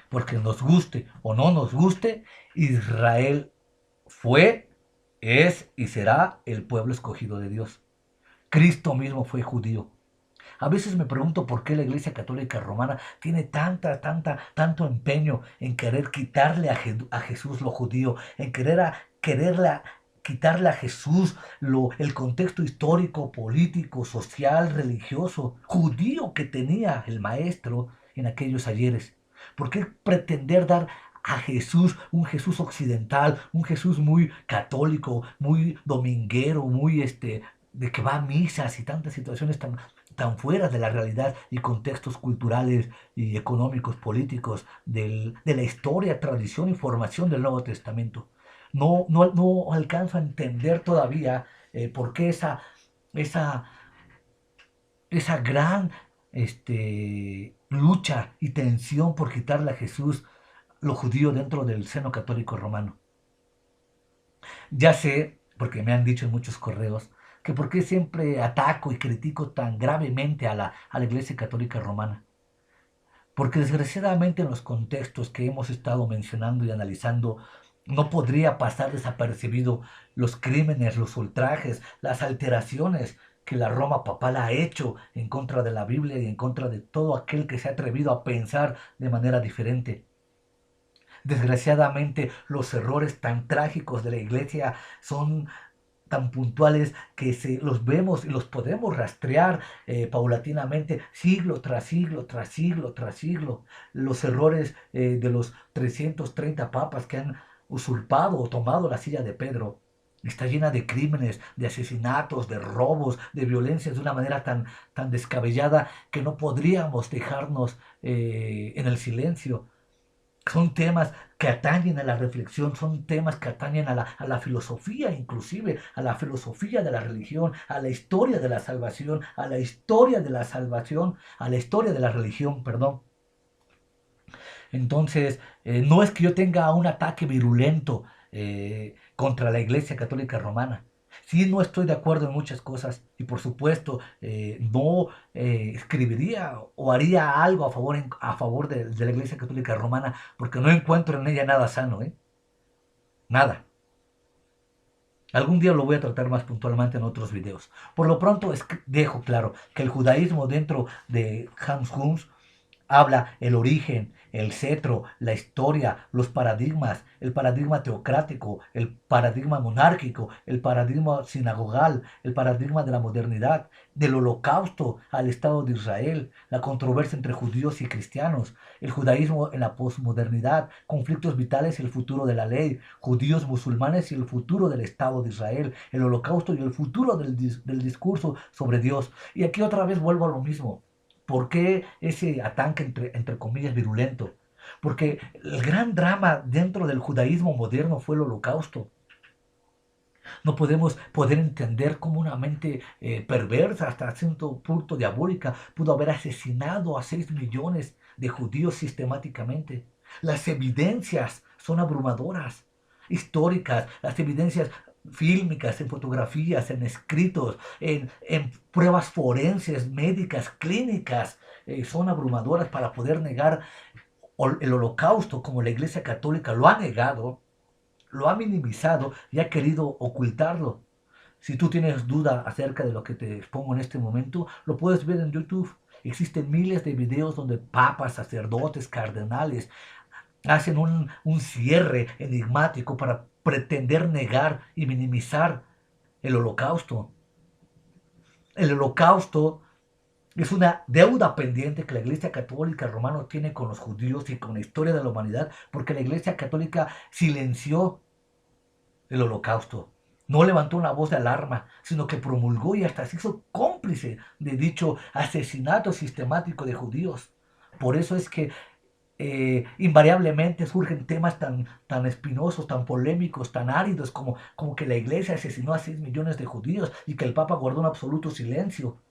Porque nos guste o no nos guste, Israel fue, es y será el pueblo escogido de Dios. Cristo mismo fue judío. A veces me pregunto por qué la Iglesia Católica Romana tiene tanto empeño en querer quitarle a Jesús lo judío, en quitarle a Jesús el contexto histórico, político, social, religioso, judío que tenía el maestro en aquellos ayeres. ¿Por qué pretender dar a Jesús un Jesús occidental, un Jesús muy católico, muy dominguero, muy de que va a misas y tantas situaciones tan fuera de la realidad y contextos culturales y económicos, políticos de la historia, tradición y formación del Nuevo Testamento? No alcanzo a entender todavía por qué esa, esa gran lucha y tensión por quitarle a Jesús lo judío dentro del seno católico romano. Ya sé, porque me han dicho en muchos correos, que por qué siempre ataco y critico tan gravemente a la Iglesia Católica Romana. Porque desgraciadamente en los contextos que hemos estado mencionando y analizando, no podría pasar desapercibido los crímenes, los ultrajes, las alteraciones que la Roma papal ha hecho en contra de la Biblia y en contra de todo aquel que se ha atrevido a pensar de manera diferente. Desgraciadamente, los errores tan trágicos de la iglesia son tan puntuales que los vemos y los podemos rastrear paulatinamente, siglo tras siglo, tras siglo, tras siglo. Los errores de los 330 papas que han usurpado o tomado la silla de Pedro. Está llena de crímenes, de asesinatos, de robos, de violencias de una manera tan descabellada que no podríamos dejarnos en el silencio. Son temas que atañen a la reflexión, son temas que atañen a la filosofía, inclusive a la filosofía de la religión, a la historia de la salvación, a la historia de la salvación, a la historia de la religión, perdón. Entonces, no es que yo tenga un ataque virulento contra la Iglesia Católica Romana. Sí, no estoy de acuerdo en muchas cosas y por supuesto no escribiría o haría algo a favor de la Iglesia Católica Romana porque no encuentro en ella nada sano, ¿eh? Nada. Algún día lo voy a tratar más puntualmente en otros videos. Por lo pronto dejo claro que el judaísmo dentro de Hans Hus habla el origen, el cetro, la historia, los paradigmas, el paradigma teocrático, el paradigma monárquico, el paradigma sinagogal, el paradigma de la modernidad, del holocausto al Estado de Israel, la controversia entre judíos y cristianos, el judaísmo en la posmodernidad, conflictos vitales y el futuro de la ley, judíos musulmanes y el futuro del Estado de Israel, el holocausto y el futuro del discurso sobre Dios. Y aquí otra vez vuelvo a lo mismo. ¿Por qué ese ataque entre comillas virulento? Porque el gran drama dentro del judaísmo moderno fue el holocausto. No podemos poder entender cómo una mente perversa, hasta cierto punto diabólica, pudo haber asesinado a 6 millones de judíos sistemáticamente. Las evidencias son abrumadoras, históricas, las evidencias fílmicas, en fotografías, en escritos, en pruebas forenses, médicas, clínicas, son abrumadoras para poder negar el holocausto como la Iglesia Católica lo ha negado, lo ha minimizado y ha querido ocultarlo. Si tú tienes duda acerca de lo que te expongo en este momento, lo puedes ver en YouTube. Existen miles de videos donde papas, sacerdotes, cardenales hacen un cierre enigmático para pretender negar y minimizar el holocausto. El holocausto es una deuda pendiente que la Iglesia Católica Romana tiene con los judíos y con la historia de la humanidad, porque la Iglesia Católica silenció el holocausto. No levantó una voz de alarma, sino que promulgó y hasta se hizo cómplice de dicho asesinato sistemático de judíos. Por eso es que invariablemente surgen temas tan espinosos, tan polémicos, tan áridos como que la iglesia asesinó a 6 millones de judíos y que el Papa guardó un absoluto silencio.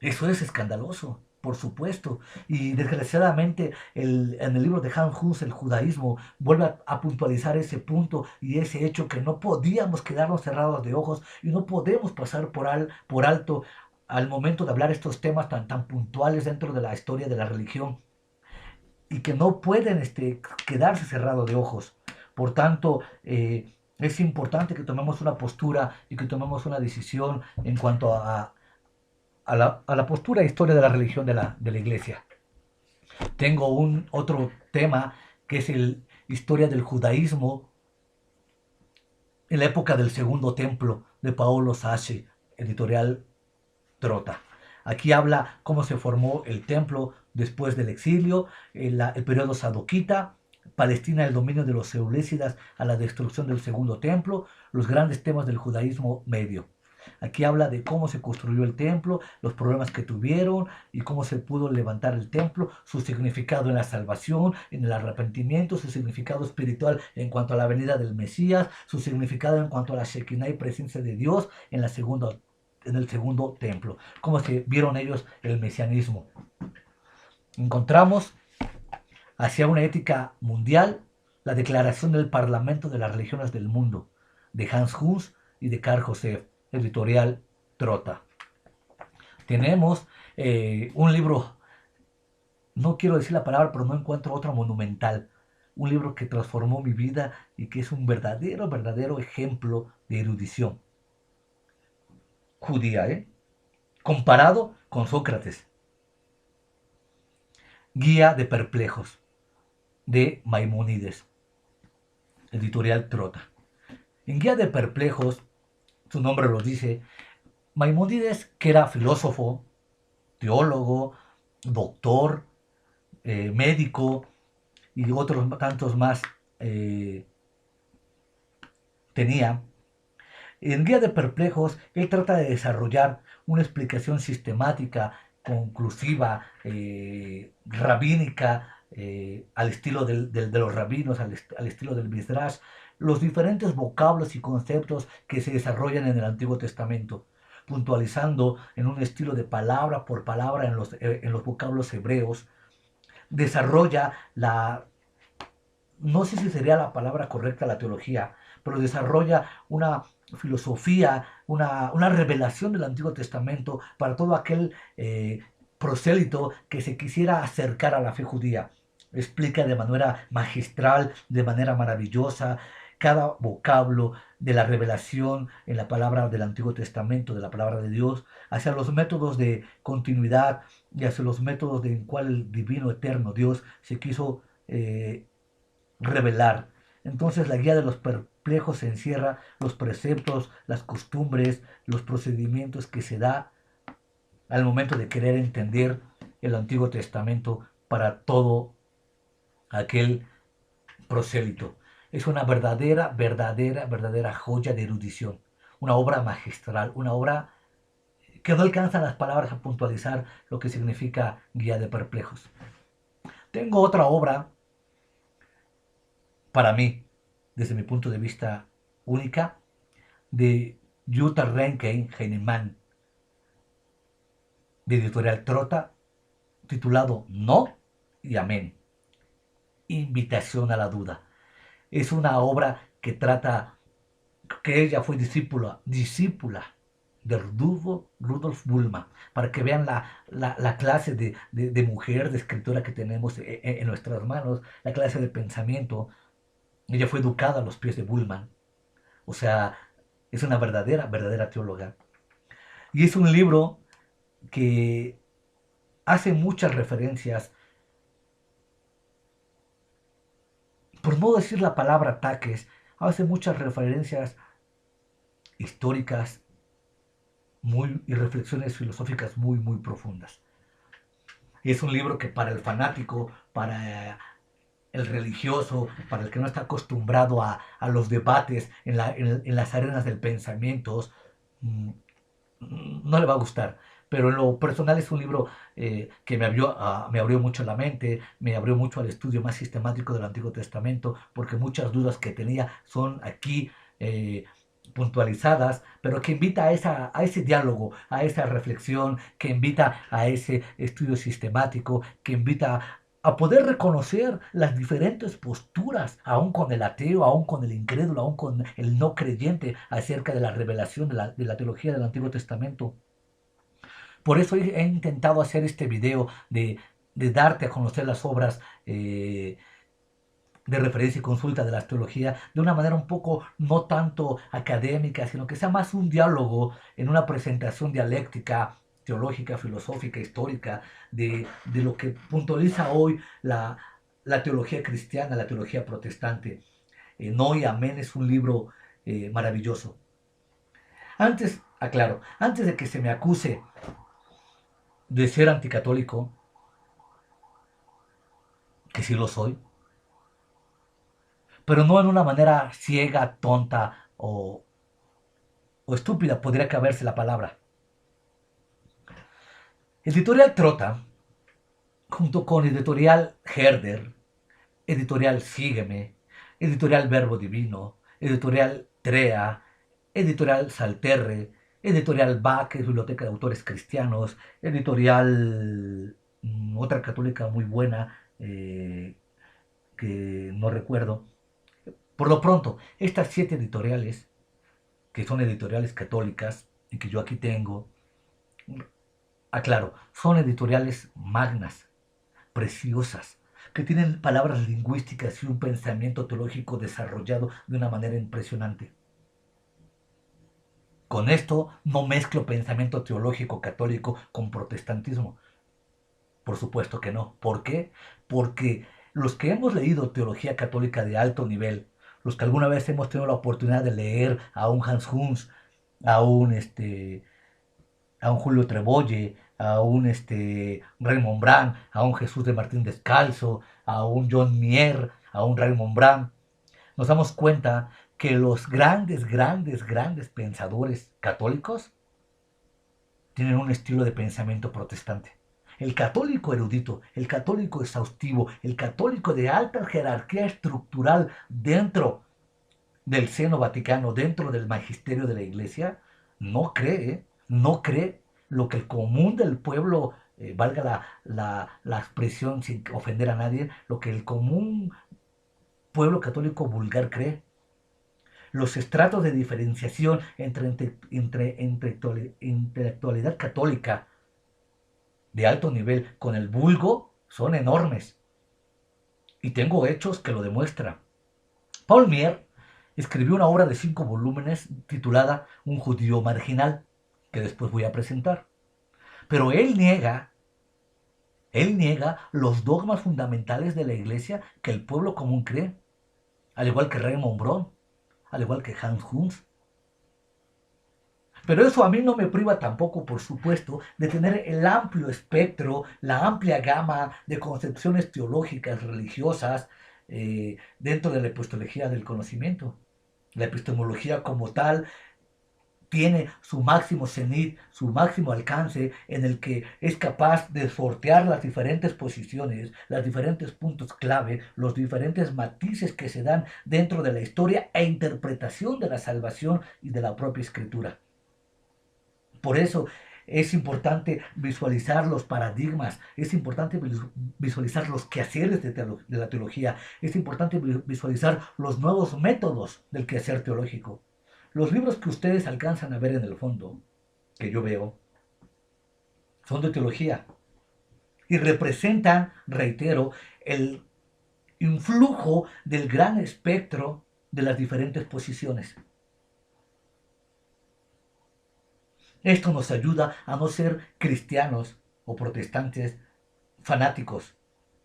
Eso es escandaloso, por supuesto. Y desgraciadamente en el libro de Hans Hus, el judaísmo, vuelve a puntualizar ese punto y ese hecho que no podíamos quedarnos cerrados de ojos y no podemos pasar por alto al momento de hablar estos temas tan puntuales dentro de la historia de la religión y que no pueden quedarse cerrados de ojos. Por tanto, es importante que tomemos una postura y que tomemos una decisión en cuanto a la postura e historia de la religión de la iglesia. Tengo otro tema que es la historia del judaísmo en la época del Segundo Templo de Paolo Sacchi, editorial Trota. Aquí habla cómo se formó el templo después del exilio, el periodo sadoquita, Palestina, el dominio de los selyúcidas a la destrucción del Segundo Templo, los grandes temas del judaísmo medio. Aquí habla de cómo se construyó el templo, los problemas que tuvieron y cómo se pudo levantar el templo, su significado en la salvación, en el arrepentimiento, su significado espiritual en cuanto a la venida del Mesías, su significado en cuanto a la Shekinah y presencia de Dios en el segundo templo, cómo se vieron ellos el mesianismo. Encontramos hacia una ética mundial, la Declaración del Parlamento de las Religiones del Mundo, de Hans Hus y de Carl Joseph, editorial Trota. Tenemos un libro, no quiero decir la palabra, pero no encuentro otra monumental. Un libro que transformó mi vida y que es un verdadero ejemplo de erudición judía, comparado con Sócrates. Guía de Perplejos, de Maimónides, editorial Trota. En Guía de Perplejos, su nombre lo dice, Maimónides, que era filósofo, teólogo, doctor, médico y otros tantos más tenía. En Guía de Perplejos, él trata de desarrollar una explicación sistemática, conclusiva, rabínica, al estilo de los rabinos, al estilo del Midrash, los diferentes vocablos y conceptos que se desarrollan en el Antiguo Testamento, puntualizando en un estilo de palabra por palabra en los vocablos hebreos. Desarrolla no sé si sería la palabra correcta la teología, pero desarrolla una filosofía, una revelación del Antiguo Testamento para todo aquel prosélito que se quisiera acercar a la fe judía. Explica de manera magistral, de manera maravillosa, cada vocablo de la revelación en la palabra del Antiguo Testamento, de la palabra de Dios, hacia los métodos de continuidad y hacia los métodos en cual el divino eterno Dios se quiso revelar. Entonces la guía de los perplejos encierra los preceptos, las costumbres, los procedimientos que se da al momento de querer entender el Antiguo Testamento para todo aquel prosélito. Es una verdadera joya de erudición, una obra magistral, una obra que no alcanzan las palabras a puntualizar lo que significa Guía de Perplejos. Tengo otra obra, para mí, desde mi punto de vista única, de Jutta Renke Heinemann, de editorial Trota, titulado No y Amén. Invitación a la duda. Es una obra que trata que ella fue discípula de Rudolf Bultmann, para que vean la clase de mujer, de escritora que tenemos en nuestras manos, la clase de pensamiento. Ella fue educada a los pies de Bultmann. O sea, es una verdadera teóloga. Y es un libro que hace muchas referencias, por no decir la palabra ataques, hace muchas referencias históricas y reflexiones filosóficas muy profundas. Es un libro que para el fanático, para el religioso, para el que no está acostumbrado a los debates en las arenas del pensamiento, no le va a gustar. Pero en lo personal es un libro que me abrió mucho la mente, me abrió mucho al estudio más sistemático del Antiguo Testamento, porque muchas dudas que tenía son aquí puntualizadas, pero que invita a ese diálogo, a esa reflexión, que invita a ese estudio sistemático, que invita a poder reconocer las diferentes posturas, aún con el ateo, aún con el incrédulo, aún con el no creyente, acerca de la revelación de la teología del Antiguo Testamento. Por eso he intentado hacer este video de darte a conocer las obras de referencia y consulta de la teología de una manera un poco no tanto académica, sino que sea más un diálogo en una presentación dialéctica, teológica, filosófica, histórica, de lo que puntualiza hoy la teología cristiana, la teología protestante. No y Amén es un libro maravilloso. Antes de que se me acuse de ser anticatólico, que sí lo soy, pero no en una manera ciega, tonta o estúpida, podría caberse la palabra. Editorial Trota, junto con Editorial Herder, Editorial Sígueme, Editorial Verbo Divino, Editorial Trea, Editorial Salterre, Editorial BAC, Biblioteca de Autores Cristianos, Editorial, otra católica muy buena, que no recuerdo. Por lo pronto, estas 7 editoriales, que son editoriales católicas y que yo aquí tengo, aclaro, son editoriales magnas, preciosas, que tienen palabras lingüísticas y un pensamiento teológico desarrollado de una manera impresionante. Con esto no mezclo pensamiento teológico católico con protestantismo. Por supuesto que no. ¿Por qué? Porque los que hemos leído teología católica de alto nivel, los que alguna vez hemos tenido la oportunidad de leer a un Hans Huns, a un, a un Julio Trebolle, a un Raymond Brand, a un Jesús de Martín Descalzo, a un John Mier, a un Raymond Brand, nos damos cuenta que los grandes pensadores católicos tienen un estilo de pensamiento protestante. El católico erudito, el católico exhaustivo, el católico de alta jerarquía estructural dentro del seno vaticano, dentro del magisterio de la iglesia, no cree lo que el común del pueblo, valga la expresión sin ofender a nadie, lo que el común pueblo católico vulgar cree. Los estratos de diferenciación entre intelectualidad católica de alto nivel con el vulgo son enormes. Y tengo hechos que lo demuestran. Paul Mier escribió una obra de 5 volúmenes titulada Un judío marginal, que después voy a presentar. Pero él niega los dogmas fundamentales de la iglesia que el pueblo común cree, al igual que Raymond Bron, al igual que Hans Huns. Pero eso a mí no me priva tampoco, por supuesto, de tener el amplio espectro, la amplia gama de concepciones teológicas, religiosas, dentro de la epistemología del conocimiento. La epistemología como tal tiene su máximo cenit, su máximo alcance, en el que es capaz de sortear las diferentes posiciones, los diferentes puntos clave, los diferentes matices que se dan dentro de la historia e interpretación de la salvación y de la propia escritura. Por eso es importante visualizar los paradigmas, es importante visualizar los quehaceres de la teología, es importante visualizar los nuevos métodos del quehacer teológico. Los libros que ustedes alcanzan a ver en el fondo, que yo veo, son de teología y representan, reitero, el influjo del gran espectro de las diferentes posiciones. Esto nos ayuda a no ser cristianos o protestantes fanáticos,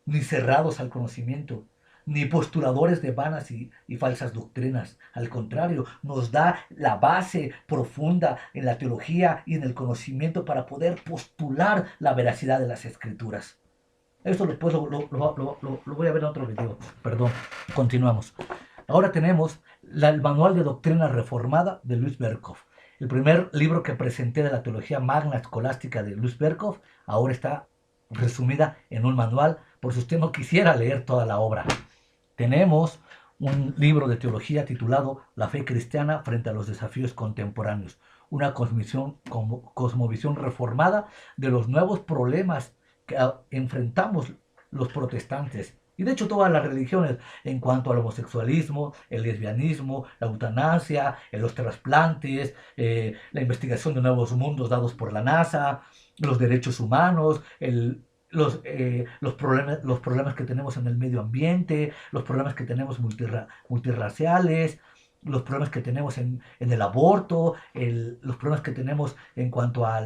ni cerrados al conocimiento, ni postuladores de vanas y falsas doctrinas. Al contrario, nos da la base profunda en la teología y en el conocimiento para poder postular la veracidad de las escrituras. Esto después lo voy a ver en otro video. Perdón, continuamos. Ahora tenemos el Manual de Doctrina Reformada de Luis Berkhof. El primer libro que presenté de la teología magna escolástica de Luis Berkhof ahora está resumida en un manual, por si usted no quisiera leer toda la obra. Tenemos un libro de teología titulado La fe cristiana frente a los desafíos contemporáneos, una cosmovisión reformada de los nuevos problemas que enfrentamos los protestantes y de hecho todas las religiones en cuanto al homosexualismo, el lesbianismo, la eutanasia, los trasplantes, la investigación de nuevos mundos dados por la NASA, los derechos humanos, los problemas que tenemos en el medio ambiente, los problemas que tenemos multirraciales, los problemas que tenemos en el aborto, los problemas que tenemos en cuanto a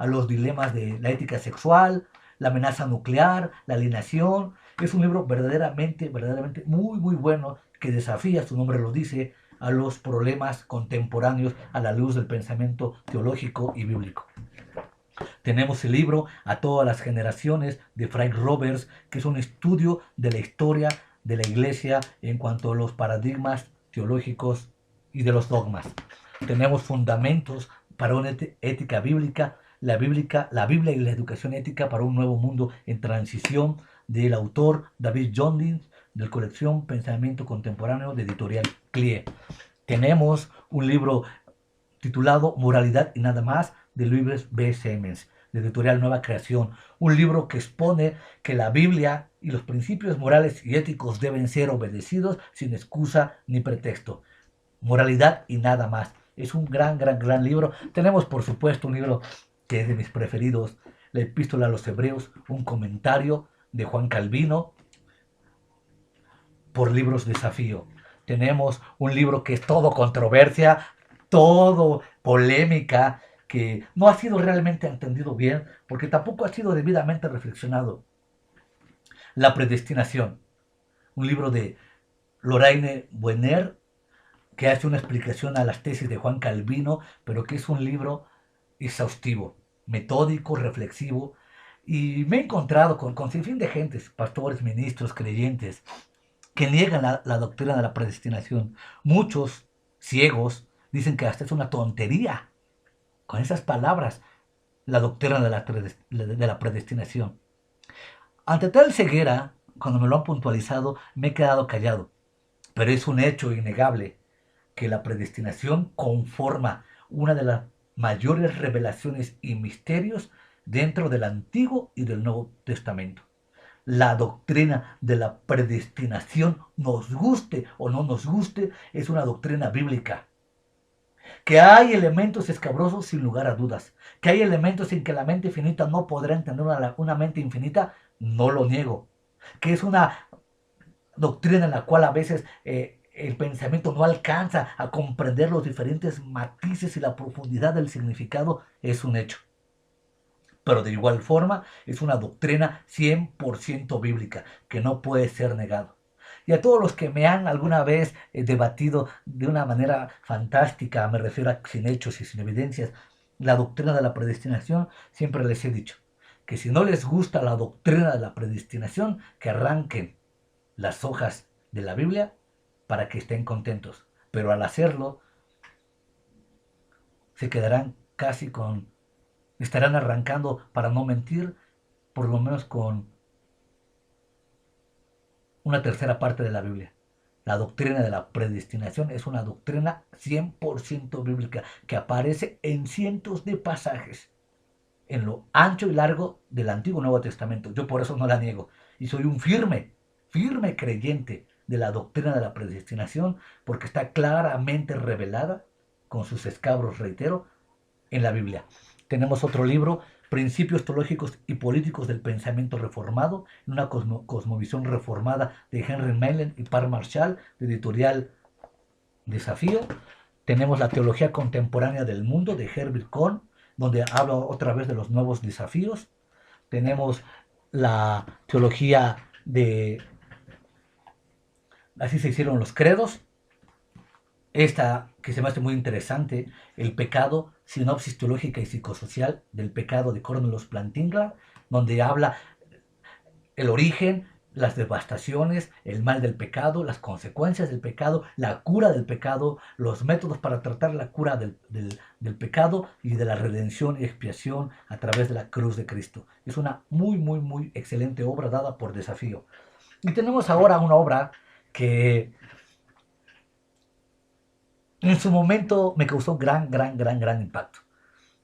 los dilemas de la ética sexual, la amenaza nuclear, la alienación. Es un libro verdaderamente muy bueno que desafía, su nombre lo dice, a los problemas contemporáneos a la luz del pensamiento teológico y bíblico. Tenemos el libro A todas las generaciones de Frank Roberts, que es un estudio de la historia de la iglesia en cuanto a los paradigmas teológicos y de los dogmas. Tenemos fundamentos para una ética bíblica, la Biblia y la educación ética para un nuevo mundo en transición, del autor David Jondin, de la colección Pensamiento Contemporáneo de Editorial CLIE. Tenemos un libro titulado Moralidad y nada más, de Luis B. Siemens, de Editorial Nueva Creación, un libro que expone que la Biblia y los principios morales y éticos deben ser obedecidos sin excusa ni pretexto. Moralidad y nada más. Es un gran libro. Tenemos, por supuesto, un libro que es de mis preferidos, la Epístola a los Hebreos, un comentario de Juan Calvino por Libros Desafío. Tenemos un libro que es todo controversia, todo polémica, que no ha sido realmente entendido bien, porque tampoco ha sido debidamente reflexionado. La predestinación, un libro de Lorraine Buener, que hace una explicación a las tesis de Juan Calvino, pero que es un libro exhaustivo, metódico, reflexivo, y me he encontrado con sinfín de gentes, pastores, ministros, creyentes, que niegan la doctrina de la predestinación. Muchos ciegos dicen que hasta es una tontería con esas palabras la doctrina de la predestinación. Ante tal ceguera, cuando me lo han puntualizado, me he quedado callado, pero es un hecho innegable que la predestinación conforma una de las mayores revelaciones y misterios dentro del Antiguo y del Nuevo Testamento. La doctrina de la predestinación, nos guste o no nos guste, es una doctrina bíblica. Que hay elementos escabrosos sin lugar a dudas. Que hay elementos en que la mente finita no podrá entender una mente infinita, no lo niego. Que es una doctrina en la cual a veces el pensamiento no alcanza a comprender los diferentes matices y la profundidad del significado, es un hecho. Pero de igual forma es una doctrina 100% bíblica que no puede ser negado. Y a todos los que me han alguna vez debatido de una manera fantástica, me refiero a sin hechos y sin evidencias, la doctrina de la predestinación, siempre les he dicho que si no les gusta la doctrina de la predestinación, que arranquen las hojas de la Biblia para que estén contentos. Pero al hacerlo, se quedarán casi con, estarán arrancando, para no mentir, por lo menos con una tercera parte de la Biblia. La doctrina de la predestinación es una doctrina 100% bíblica que aparece en cientos de pasajes en lo ancho y largo del Antiguo y Nuevo Testamento. Yo por eso no la niego. Y soy un firme creyente de la doctrina de la predestinación porque está claramente revelada, con sus escabros, reitero, en la Biblia. Tenemos otro libro, Principios teológicos y políticos del pensamiento reformado, en una cosmovisión reformada de Henry Mellen y Par Marshall, de editorial Desafío. Tenemos la teología contemporánea del mundo de Herbert Cohn, donde habla otra vez de los nuevos desafíos. Tenemos la teología de Así se hicieron los credos. Esta que se me hace muy interesante, El pecado, sinopsis teológica y psicosocial del pecado de Cornelius Plantinga, donde habla el origen, las devastaciones, el mal del pecado, las consecuencias del pecado, la cura del pecado, los métodos para tratar la cura del pecado y de la redención y expiación a través de la cruz de Cristo. Es una muy excelente obra dada por Desafío. Y tenemos ahora una obra que en su momento me causó gran impacto.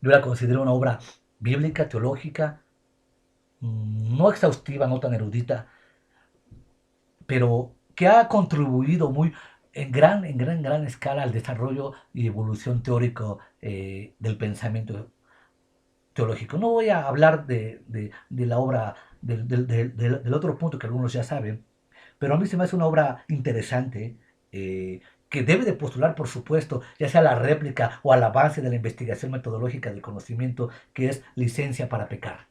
Yo la considero una obra bíblica, teológica, no exhaustiva, no tan erudita, pero que ha contribuido muy en gran escala al desarrollo y evolución teórico del pensamiento teológico. No voy a hablar de la obra, del otro punto que algunos ya saben, pero a mí se me hace una obra interesante, que debe de postular, por supuesto, ya sea la réplica o al avance de la investigación metodológica del conocimiento, que es Licencia para pecar.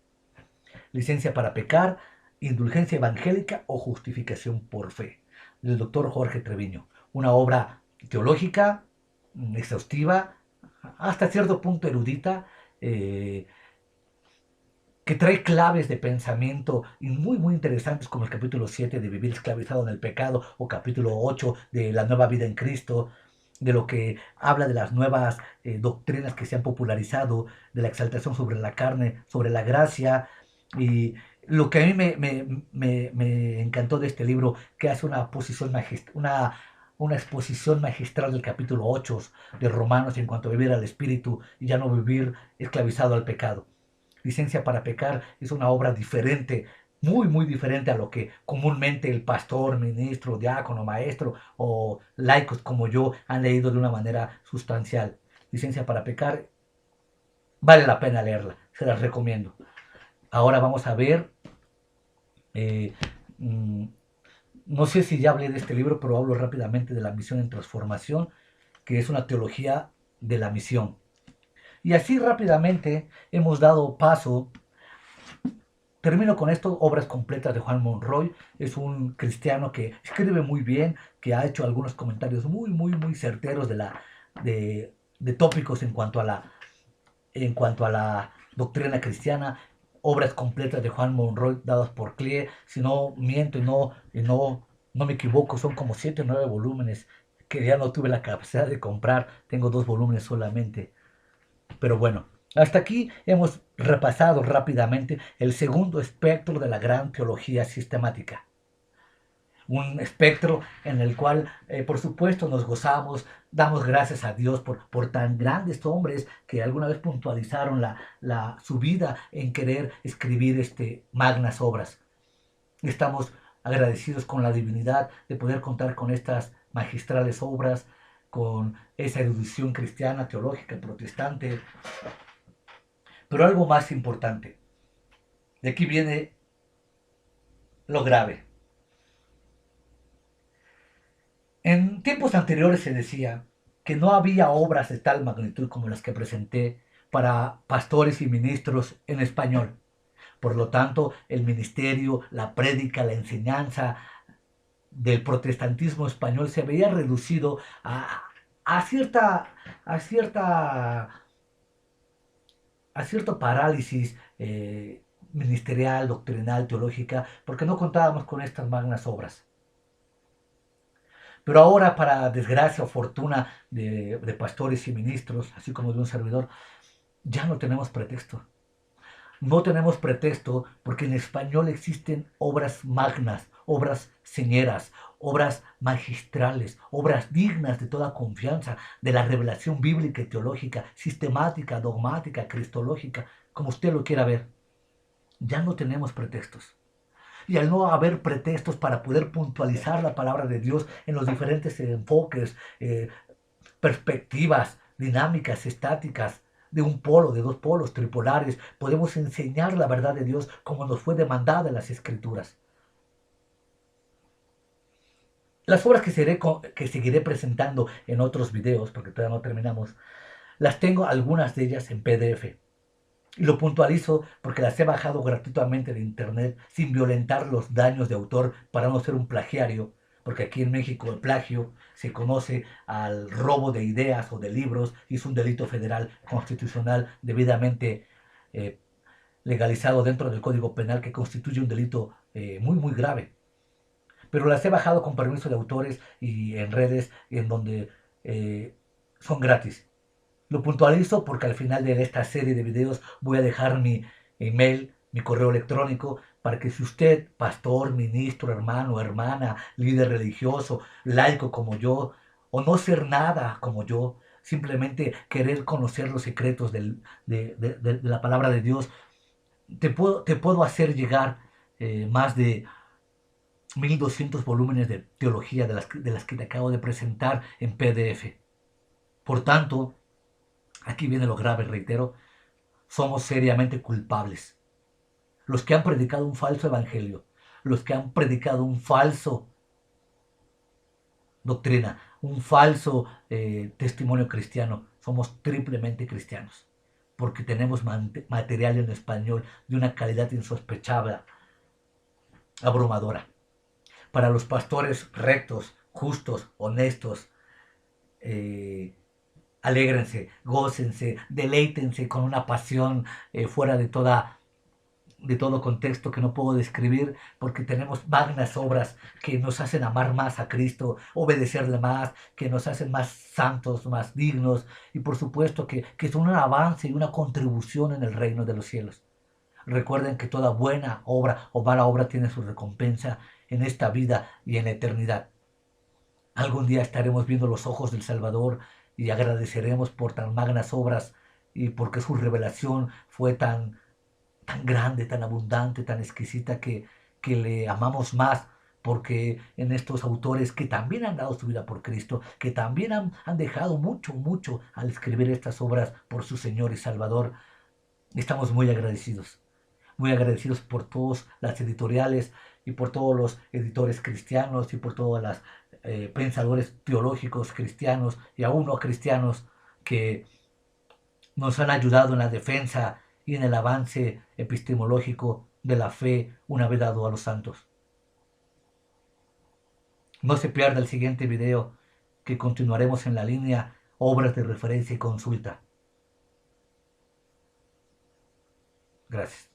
Licencia para pecar, indulgencia evangélica o justificación por fe, del doctor Jorge Treviño. Una obra teológica, exhaustiva, hasta cierto punto erudita, que trae claves de pensamiento y muy interesantes, como el capítulo 7 de Vivir esclavizado en el pecado, o capítulo 8 de La nueva vida en Cristo, de lo que habla de las nuevas doctrinas que se han popularizado, de la exaltación sobre la carne, sobre la gracia. Y lo que a mí me encantó de este libro, que hace una exposición magistral del capítulo 8 de Romanos en cuanto a vivir al Espíritu y ya no vivir esclavizado al pecado. Licencia para pecar es una obra diferente, muy, muy diferente a lo que comúnmente el pastor, ministro, diácono, maestro o laicos como yo han leído de una manera sustancial. Licencia para pecar, vale la pena leerla, se las recomiendo. Ahora vamos a ver, eh, mm, no sé si ya hablé de este libro, pero hablo rápidamente de la misión en transformación, que es una teología de la misión. Y así rápidamente hemos dado paso. Termino con esto, obras completas de Juan Monroy. Es un cristiano que escribe muy bien, que ha hecho algunos comentarios muy, muy, muy certeros de tópicos en cuanto a la doctrina cristiana. Obras completas de Juan Monroy dadas por CLIE. Si no miento y no me equivoco, son como 7 o 9 volúmenes que ya no tuve la capacidad de comprar. Tengo 2 volúmenes solamente. Pero bueno, hasta aquí hemos repasado rápidamente el segundo espectro de la gran teología sistemática. Un espectro en el cual, por supuesto, nos gozamos, damos gracias a Dios por tan grandes hombres que alguna vez puntualizaron su vida en querer escribir magnas obras. Estamos agradecidos con la divinidad de poder contar con estas magistrales obras, con esa erudición cristiana, teológica, protestante. Pero algo más importante, de aquí viene lo grave. En tiempos anteriores se decía que no había obras de tal magnitud como las que presenté para pastores y ministros en español. Por lo tanto, el ministerio, la prédica, la enseñanza del protestantismo español se veía reducido a cierta, a cierta, a cierto parálisis ministerial, doctrinal, teológica, porque no contábamos con estas magnas obras. Pero ahora, para desgracia o fortuna de pastores y ministros, así como de un servidor, ya no tenemos pretexto. No tenemos pretexto porque en español existen obras magnas, obras señeras, obras magistrales, obras dignas de toda confianza, de la revelación bíblica y teológica, sistemática, dogmática, cristológica, como usted lo quiera ver. Ya no tenemos pretextos. Y al no haber pretextos para poder puntualizar la palabra de Dios en los diferentes enfoques, perspectivas, dinámicas, estáticas, de un polo, de dos polos, tripolares, podemos enseñar la verdad de Dios como nos fue demandada en las Escrituras. Las obras que seguiré presentando en otros videos, porque todavía no terminamos, las tengo algunas de ellas en PDF. Y lo puntualizo porque las he bajado gratuitamente de internet sin violentar los daños de autor para no ser un plagiario, porque aquí en México el plagio se conoce al robo de ideas o de libros y es un delito federal constitucional debidamente eh, legalizado dentro del Código Penal, que constituye un delito muy, muy grave. Pero las he bajado con permiso de autores y en redes en donde son gratis. Lo puntualizo porque al final de esta serie de videos voy a dejar mi email, mi correo electrónico, para que si usted, pastor, ministro, hermano, hermana, líder religioso, laico como yo, o no ser nada como yo, simplemente querer conocer los secretos de la palabra de Dios, te puedo hacer llegar más de 1200 volúmenes de teología de las que te acabo de presentar en PDF. Por tanto, aquí viene lo grave, reitero, somos seriamente culpables. Los que han predicado un falso evangelio, los que han predicado un falso doctrina, un falso testimonio cristiano, somos triplemente cristianos, porque tenemos material en español de una calidad insospechable, abrumadora. Para los pastores rectos, justos, honestos, alégrense, gócense, deleítense con una pasión fuera de todo contexto que no puedo describir, porque tenemos magnas obras que nos hacen amar más a Cristo, obedecerle más, que nos hacen más santos, más dignos, y por supuesto que son un avance y una contribución en el reino de los cielos. Recuerden que toda buena obra o mala obra tiene su recompensa en esta vida y en la eternidad. Algún día estaremos viendo los ojos del Salvador y agradeceremos por tan magnas obras y porque su revelación fue tan grande, tan abundante, tan exquisita, que que le amamos más, porque en estos autores que también han dado su vida por Cristo, que también han dejado mucho, mucho al escribir estas obras por su Señor y Salvador, estamos muy agradecidos por todas las editoriales y por todos los editores cristianos y por todos los pensadores teológicos cristianos y aún no cristianos que nos han ayudado en la defensa y en el avance epistemológico de la fe una vez dado a los santos. No se pierda el siguiente video, que continuaremos en la línea obras de referencia y consulta. Gracias.